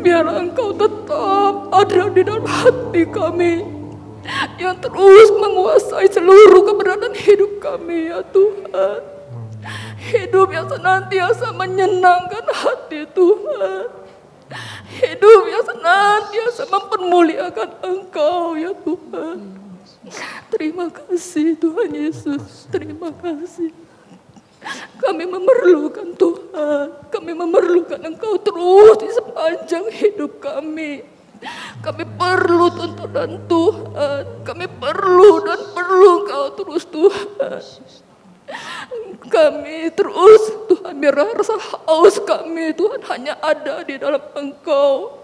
Biar Engkau tetap ada di dalam hati kami, yang terus menguasai seluruh keberadaan hidup kami ya Tuhan. Hidup yang senantiasa menyenangkan hati Tuhan. Hidup yang senantiasa mempermuliakan Engkau ya Tuhan. Terima kasih Tuhan Yesus, terima kasih. Kami memerlukan Tuhan, kami memerlukan Engkau terus di sepanjang hidup kami. Kami perlu tuntunan Tuhan, kami perlu dan perlu Engkau terus Tuhan. Kami terus Tuhan, biar rasa haus kami Tuhan hanya ada di dalam Engkau.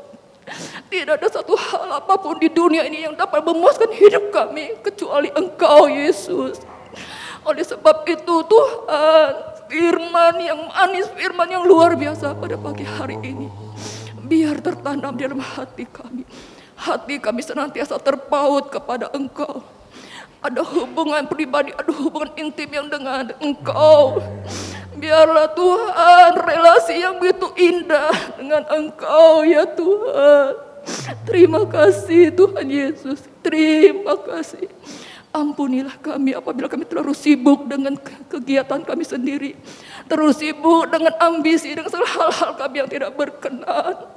Tidak ada satu hal apapun di dunia ini yang dapat memuaskan hidup kami kecuali Engkau Yesus. Oleh sebab itu Tuhan, firman yang manis, firman yang luar biasa pada pagi hari ini, biar tertanam di dalam hati kami. Hati kami senantiasa terpaut kepada Engkau. Ada hubungan pribadi, ada hubungan intim yang dengan Engkau. Biarlah Tuhan relasi yang begitu indah dengan Engkau ya Tuhan. Terima kasih Tuhan Yesus, terima kasih. Ampunilah kami apabila kami terlalu sibuk dengan kegiatan kami sendiri, terlalu sibuk dengan ambisi, dengan segala hal-hal kami yang tidak berkenan.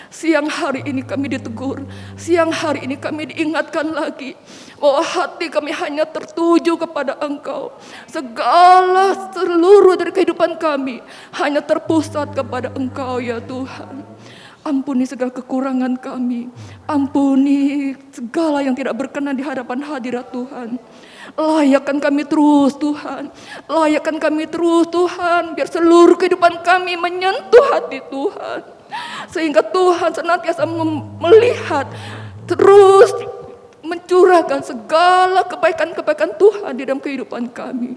Siang hari ini kami ditegur, siang hari ini kami diingatkan lagi bahwa hati kami hanya tertuju kepada Engkau. Segala seluruh dari kehidupan kami hanya terpusat kepada Engkau ya Tuhan. Ampuni segala kekurangan kami, ampuni segala yang tidak berkenan di hadapan hadirat Tuhan. Layakkan kami terus Tuhan, layakkan kami terus Tuhan, biar seluruh kehidupan kami menyentuh hati Tuhan. Sehingga Tuhan senantiasa melihat, terus mencurahkan segala kebaikan-kebaikan Tuhan di dalam kehidupan kami.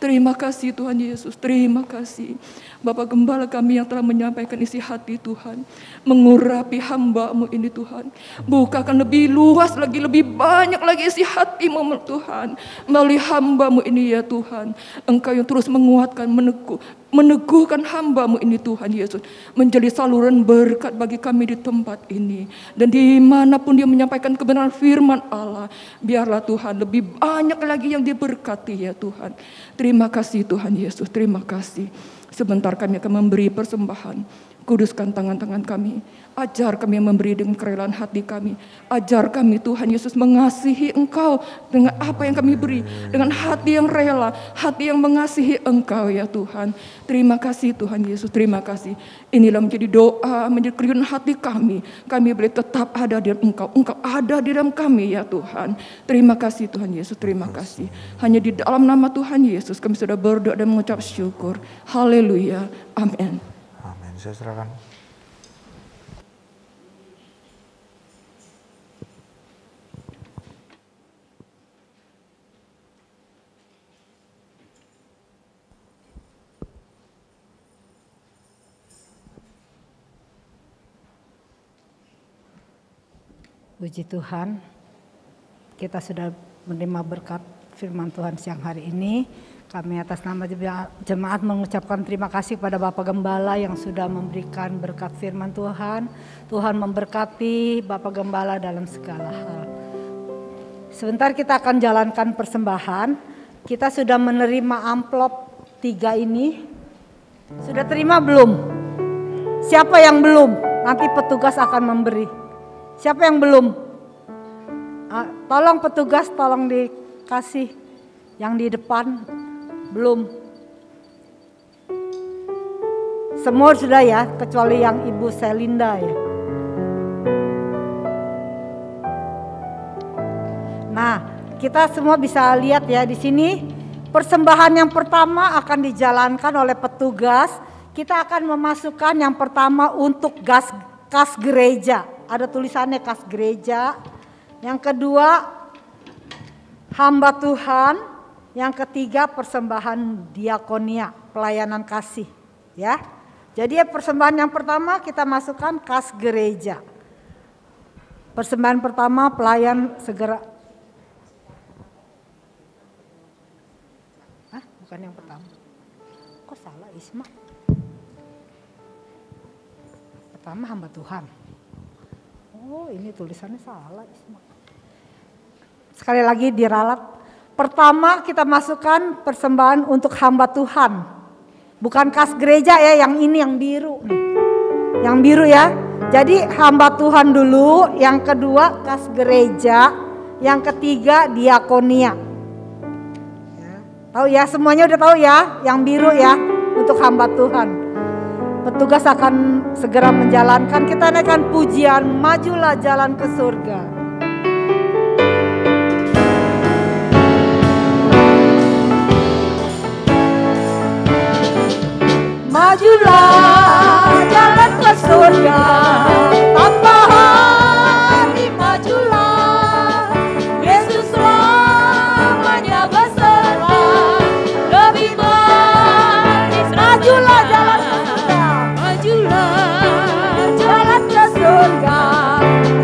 Terima kasih Tuhan Yesus, terima kasih. Bapak Gembala kami yang telah menyampaikan isi hati Tuhan, mengurapi hamba-Mu ini Tuhan. Bukakan lebih luas lagi, lebih banyak lagi isi hati-Mu Tuhan. Melalui hamba-Mu ini ya Tuhan. Engkau yang terus menguatkan, meneguhkan hamba-Mu ini Tuhan Yesus. Menjadi saluran berkat bagi kami di tempat ini. Dan dimanapun dia menyampaikan kebenaran firman Allah, biarlah Tuhan lebih banyak lagi yang diberkati ya Tuhan. Terima kasih Tuhan Yesus, terima kasih. Sebentar kami akan memberi persembahan. Kuduskan tangan-tangan kami. Ajar kami memberi dengan kerelaan hati kami. Ajar kami Tuhan Yesus mengasihi Engkau dengan apa yang kami beri. Dengan hati yang rela, hati yang mengasihi Engkau ya Tuhan. Terima kasih Tuhan Yesus, terima kasih. Inilah menjadi doa, menjadi kerinduan hati kami. Kami boleh tetap ada di dalam Engkau. Engkau ada di dalam kami ya Tuhan. Terima kasih Tuhan Yesus, terima kasih. Hanya di dalam nama Tuhan Yesus kami sudah berdoa dan mengucap syukur. Haleluya, amin. Amin, saya serahkan. Puji Tuhan, kita sudah menerima berkat firman Tuhan siang hari ini. Kami atas nama jemaat mengucapkan terima kasih kepada Bapak Gembala yang sudah memberikan berkat firman Tuhan. Tuhan memberkati Bapak Gembala dalam segala hal. Sebentar kita akan jalankan persembahan. Kita sudah menerima amplop 3 ini. Sudah terima belum? Siapa yang belum? Nanti petugas akan memberi. Siapa yang belum? Tolong petugas, tolong dikasih yang di depan. Belum. Semua sudah ya, kecuali yang Ibu Selinda ya. Nah, kita semua bisa lihat ya di sini. Persembahan yang pertama akan dijalankan oleh petugas. Kita akan memasukkan yang pertama untuk kas gereja. Ada tulisannya kas gereja. Yang kedua hamba Tuhan. Yang ketiga persembahan diakonia, pelayanan kasih. Ya. Jadi persembahan yang pertama kita masukkan kas gereja. Persembahan pertama pelayan segera. Bukan yang pertama. Kok salah Isma? Pertama hamba Tuhan. Oh ini tulisannya salah Isma. Sekali lagi diralat. Pertama kita masukkan persembahan untuk hamba Tuhan. Bukan kas gereja ya, yang ini yang biru nih. Yang biru ya. Jadi hamba Tuhan dulu, yang kedua kas gereja, yang ketiga diakonia. Ya. Tahu ya, semuanya udah tahu ya, yang biru ya untuk hamba Tuhan. Petugas akan segera menjalankan, kita naikkan pujian, majulah jalan ke surga. Majulah jalan ke surga, tanpa hari majulah. Yesus selamanya berserah, lebih manis. Majulah jalan ke surga, majulah jalan ke surga,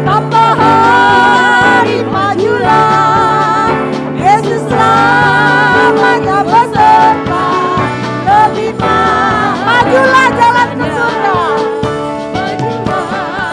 tanpa hari majulah. Yesus selamanya berserah, lebih manis. Majulah jalan ke surga. Majulah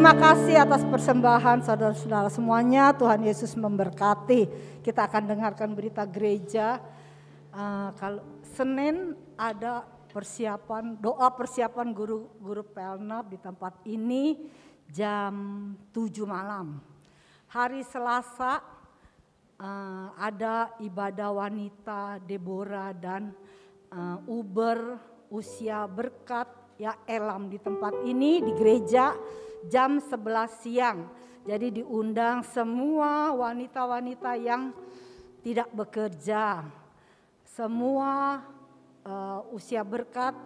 Terima kasih atas persembahan saudara-saudara semuanya. Tuhan Yesus memberkati. Kita akan dengarkan berita gereja. Kalau Senin ada persiapan, doa persiapan guru-guru Pelnap di tempat ini jam 7 malam. Hari Selasa ada ibadah wanita Deborah dan Uber usia berkat ya Elam di tempat ini di gereja jam 11 siang. Jadi diundang semua wanita-wanita yang tidak bekerja, semua usia berkat,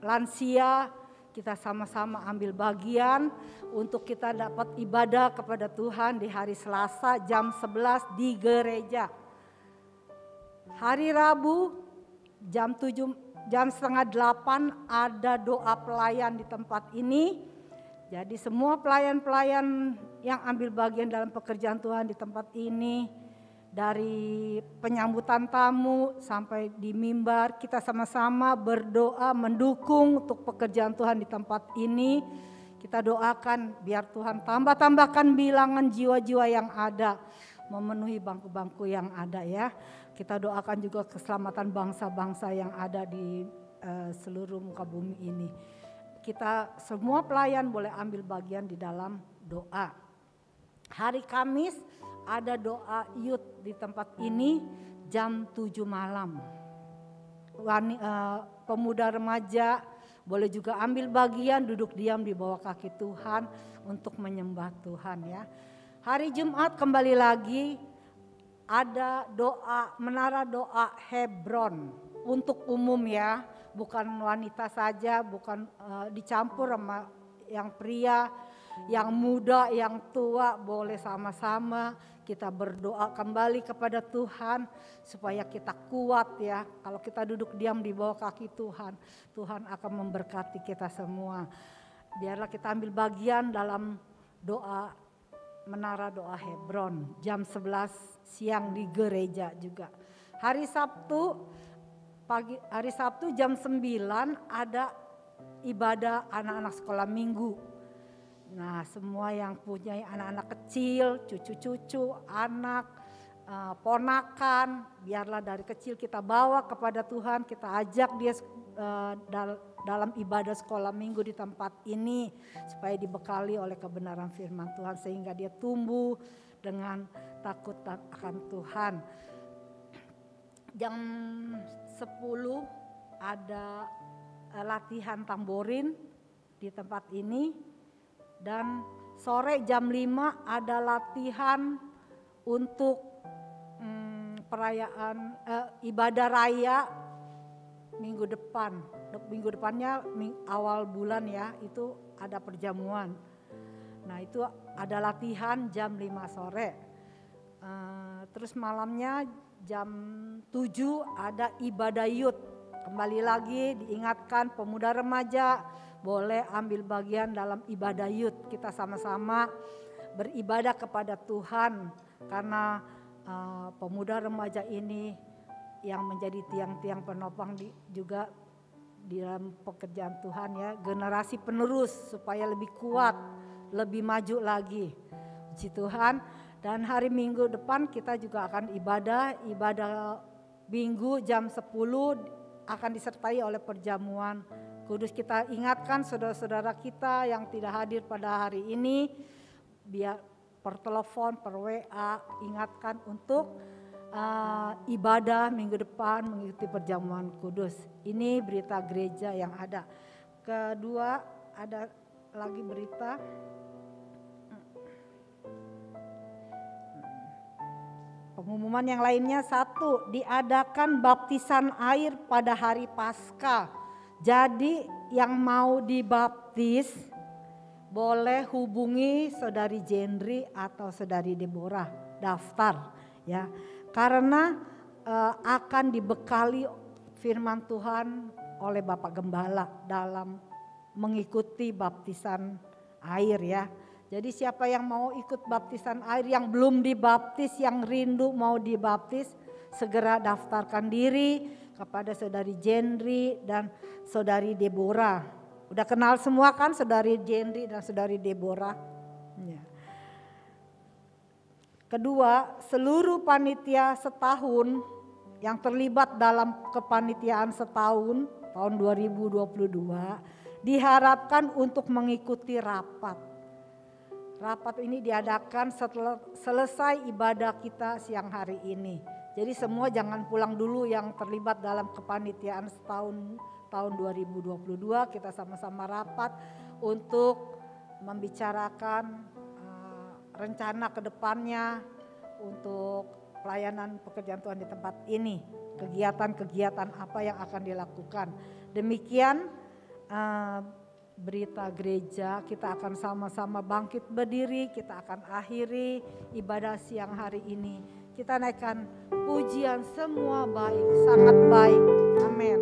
lansia, kita sama-sama ambil bagian untuk kita dapat ibadah kepada Tuhan di hari Selasa jam 11 di gereja. Hari Rabu jam 7:30 ada doa pelayan di tempat ini. Jadi semua pelayan-pelayan yang ambil bagian dalam pekerjaan Tuhan di tempat ini, dari penyambutan tamu sampai di mimbar, kita sama-sama berdoa mendukung untuk pekerjaan Tuhan di tempat ini. Kita doakan biar Tuhan tambahkan bilangan jiwa-jiwa yang ada, memenuhi bangku-bangku yang ada ya. Kita doakan juga keselamatan bangsa-bangsa yang ada di seluruh muka bumi ini. Kita semua pelayan boleh ambil bagian di dalam doa. Hari Kamis ada doa youth di tempat ini jam 7 malam. Pemuda remaja boleh juga ambil bagian duduk diam di bawah kaki Tuhan untuk menyembah Tuhan ya. Hari Jumat kembali lagi ada doa menara doa Hebron untuk umum ya, bukan wanita saja, bukan dicampur sama yang pria, yang muda, yang tua, boleh sama-sama kita berdoa kembali kepada Tuhan supaya kita kuat ya. Kalau kita duduk diam di bawah kaki Tuhan, Tuhan akan memberkati kita semua. Biarlah kita ambil bagian dalam doa menara doa Hebron jam 11 siang di gereja juga. Hari Sabtu jam 9 ada ibadah anak-anak sekolah minggu. Nah, semua yang punya anak-anak kecil, cucu-cucu, anak, ponakan, biarlah dari kecil kita bawa kepada Tuhan, kita ajak dia dalam ibadah sekolah minggu di tempat ini supaya dibekali oleh kebenaran firman Tuhan sehingga dia tumbuh dengan takut akan Tuhan. Jam 10 ada latihan tamborin di tempat ini. Dan sore jam 5 ada latihan untuk perayaan ibadah raya minggu depan. Minggu depannya awal bulan ya, itu ada perjamuan. Nah itu ada latihan jam 5 sore. Terus malamnya jam 7 ada ibadah youth. Kembali lagi diingatkan pemuda remaja boleh ambil bagian dalam ibadah youth. Kita sama-sama beribadah kepada Tuhan karena pemuda remaja ini yang menjadi tiang-tiang penopang juga di dalam pekerjaan Tuhan ya. Generasi penerus supaya lebih kuat, lebih maju lagi. Puji Tuhan. Dan hari Minggu depan kita juga akan ibadah Minggu jam 10 akan disertai oleh perjamuan kudus. Kita ingatkan saudara-saudara kita yang tidak hadir pada hari ini, biar per telepon, per WA, ingatkan untuk ibadah minggu depan mengikuti perjamuan kudus. Ini berita gereja yang ada. Kedua, ada lagi berita. Pengumuman yang lainnya, 1, diadakan baptisan air pada hari Paskah. Jadi yang mau dibaptis boleh hubungi saudari Jendri atau saudari Deborah, daftar ya. Karena akan dibekali firman Tuhan oleh Bapak Gembala dalam mengikuti baptisan air ya. Jadi siapa yang mau ikut baptisan air, yang belum dibaptis, yang rindu mau dibaptis, segera daftarkan diri kepada saudari Jendri dan saudari Deborah. Udah kenal semua kan saudari Jendri dan saudari Deborah? Ya. Kedua, seluruh panitia setahun yang terlibat dalam kepanitiaan setahun tahun 2022 diharapkan untuk mengikuti rapat. Rapat ini diadakan setelah selesai ibadah kita siang hari ini. Jadi semua jangan pulang dulu yang terlibat dalam kepanitiaan setahun tahun 2022. Kita sama-sama rapat untuk membicarakan rencana ke depannya untuk pelayanan pekerjaan Tuhan di tempat ini. Kegiatan-kegiatan apa yang akan dilakukan. Demikian berita gereja, kita akan sama-sama bangkit berdiri, kita akan akhiri ibadah siang hari ini. Kita naikkan pujian semua baik, sangat baik. Amin.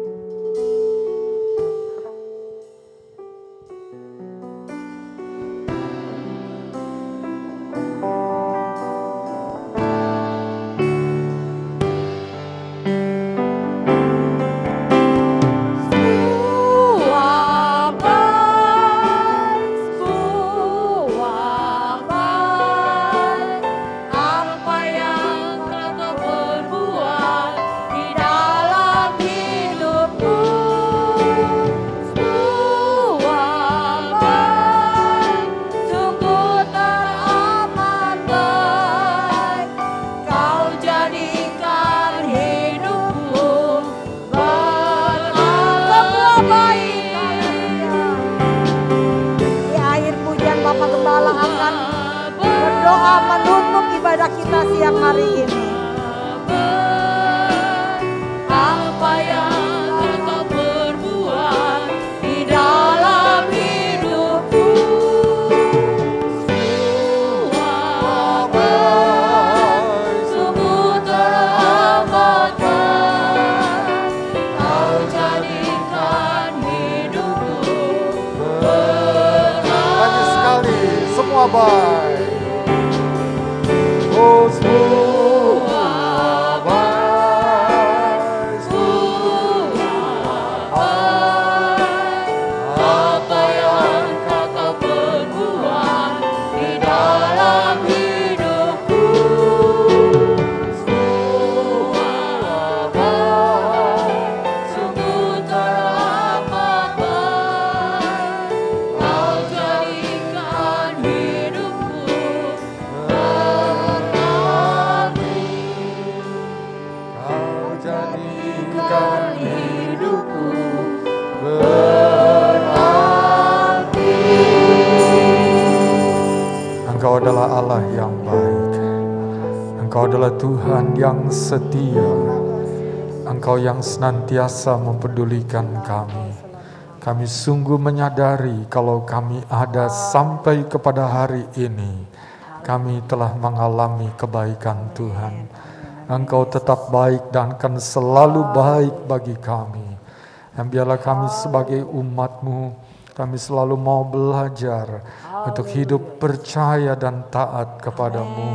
Tuhan yang setia, Engkau yang senantiasa mempedulikan kami. Kami sungguh menyadari kalau kami ada sampai kepada hari ini, kami telah mengalami kebaikan Tuhan. Engkau tetap baik dan akan selalu baik bagi kami. Dan biarlah kami sebagai umat-Mu, kami selalu mau belajar untuk hidup percaya dan taat kepada-Mu.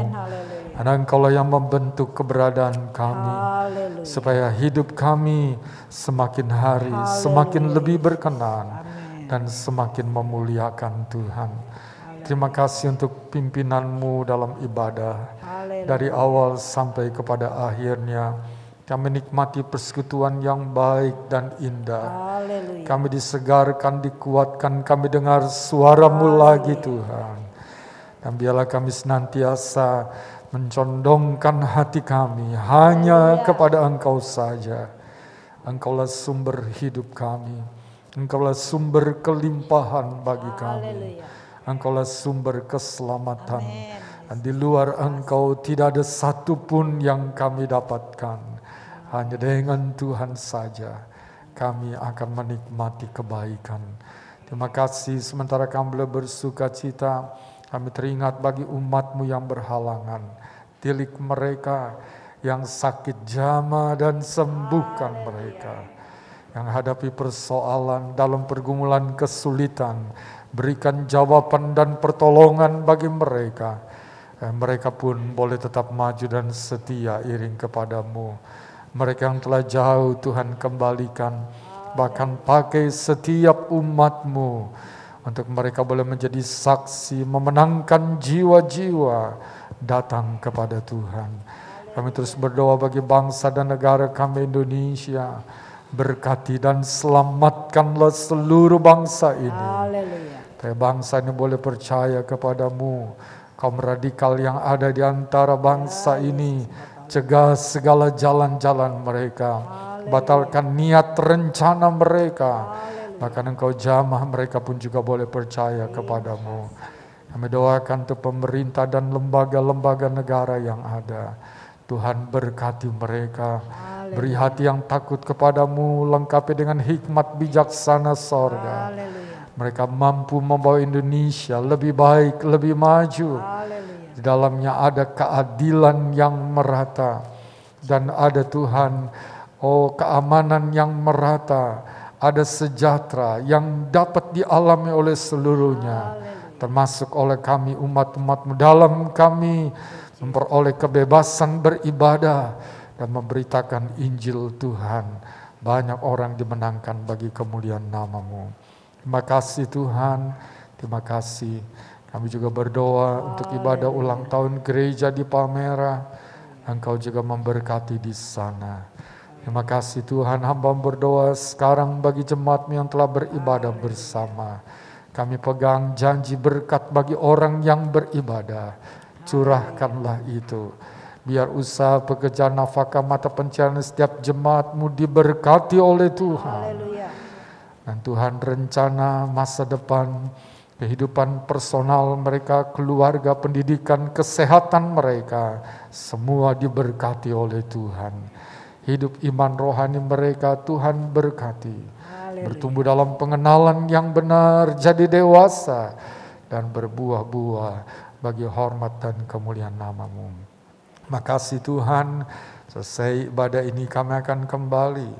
Karena Engkaulah yang membentuk keberadaan kami. Supaya hidup kami semakin hari semakin lebih berkenan. Dan semakin memuliakan Tuhan. Terima kasih untuk pimpinan-Mu dalam ibadah. Dari awal sampai kepada akhirnya. Kami nikmati persekutuan yang baik dan indah. Kami disegarkan, dikuatkan, kami dengar suara-Mu lagi Tuhan. Dan biarlah kami senantiasa mencondongkan hati kami hanya kepada Engkau saja. Engkaulah sumber hidup kami. Engkaulah sumber kelimpahan bagi kami. Engkaulah sumber keselamatan. Dan di luar Engkau tidak ada satupun yang kami dapatkan. Hanya dengan Tuhan saja kami akan menikmati kebaikan. Terima kasih sementara kami boleh bersuka cita. Kami teringat bagi umat-Mu yang berhalangan. Tilik mereka yang sakit jamah dan sembuhkan mereka. Yang hadapi persoalan dalam pergumulan kesulitan. Berikan jawaban dan pertolongan bagi mereka. Mereka pun boleh tetap maju dan setia iring kepada-Mu. Mereka yang telah jauh Tuhan kembalikan. Bahkan pakai setiap umat-Mu untuk mereka boleh menjadi saksi, memenangkan jiwa-jiwa datang kepada Tuhan. Kami terus berdoa bagi bangsa dan negara kami Indonesia. Berkati dan selamatkanlah seluruh bangsa ini. Haleluya. Supaya bangsa ini boleh percaya kepadamu. Kaum radikal yang ada di antara bangsa ini, cegah segala jalan-jalan mereka. Batalkan niat rencana mereka. Bahkan Engkau jamah mereka pun juga boleh percaya kepadamu. Kami doakan untuk pemerintah dan lembaga-lembaga negara yang ada. Tuhan berkati mereka. Beri hati yang takut kepadamu, lengkapi dengan hikmat bijaksana sorga. Mereka mampu membawa Indonesia lebih baik, lebih maju. Di dalamnya ada keadilan yang merata. Dan ada Tuhan, keamanan yang merata. Ada sejahtera yang dapat dialami oleh seluruhnya. Termasuk oleh kami umat-umat-Mu. Dalam kami memperoleh kebebasan beribadah dan memberitakan Injil Tuhan. Banyak orang dimenangkan bagi kemuliaan nama-Mu. Terima kasih Tuhan, terima kasih. Kami juga berdoa untuk ibadah ulang tahun gereja di Palmera. Engkau juga memberkati di sana. Terima kasih Tuhan, hamba berdoa sekarang bagi jemaat-Mu yang telah beribadah bersama. Kami pegang janji berkat bagi orang yang beribadah. Curahkanlah itu. Biar usaha pekerjaan nafkah mata pencarian setiap jemaat-Mu diberkati oleh Tuhan. Dan Tuhan rencana masa depan, kehidupan personal mereka, keluarga, pendidikan, kesehatan mereka, semua diberkati oleh Tuhan. Hidup iman rohani mereka Tuhan berkati. Bertumbuh dalam pengenalan yang benar, jadi dewasa, dan berbuah-buah bagi hormat dan kemuliaan nama-Mu. Makasih Tuhan, selesai ibadah ini kami akan kembali.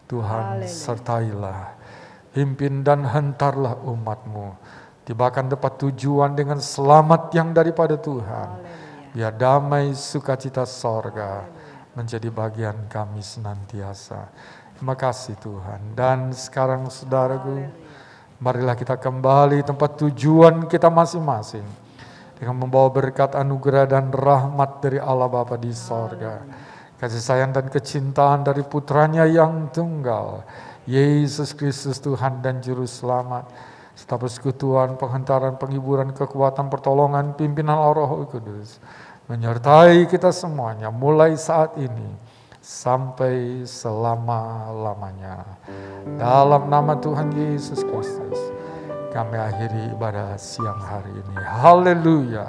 Tuhan sertailah, pimpin dan hentarlah umat-Mu. Tibakan tepat tujuan dengan selamat yang daripada Tuhan. Biar damai sukacita sorga menjadi bagian kami senantiasa. Terima kasih Tuhan. Dan sekarang saudaraku, marilah kita kembali tempat tujuan kita masing-masing. Dengan membawa berkat anugerah dan rahmat dari Allah Bapa di sorga. Kasih sayang dan kecintaan dari putranya yang tunggal. Yesus Kristus Tuhan dan Juru Selamat. Serta persekutuan, penghentaran, penghiburan, kekuatan, pertolongan, pimpinan Roh Kudus. Menyertai kita semuanya mulai saat ini sampai selama-lamanya. Dalam nama Tuhan Yesus Kristus, kami akhiri ibadah siang hari ini. Haleluya.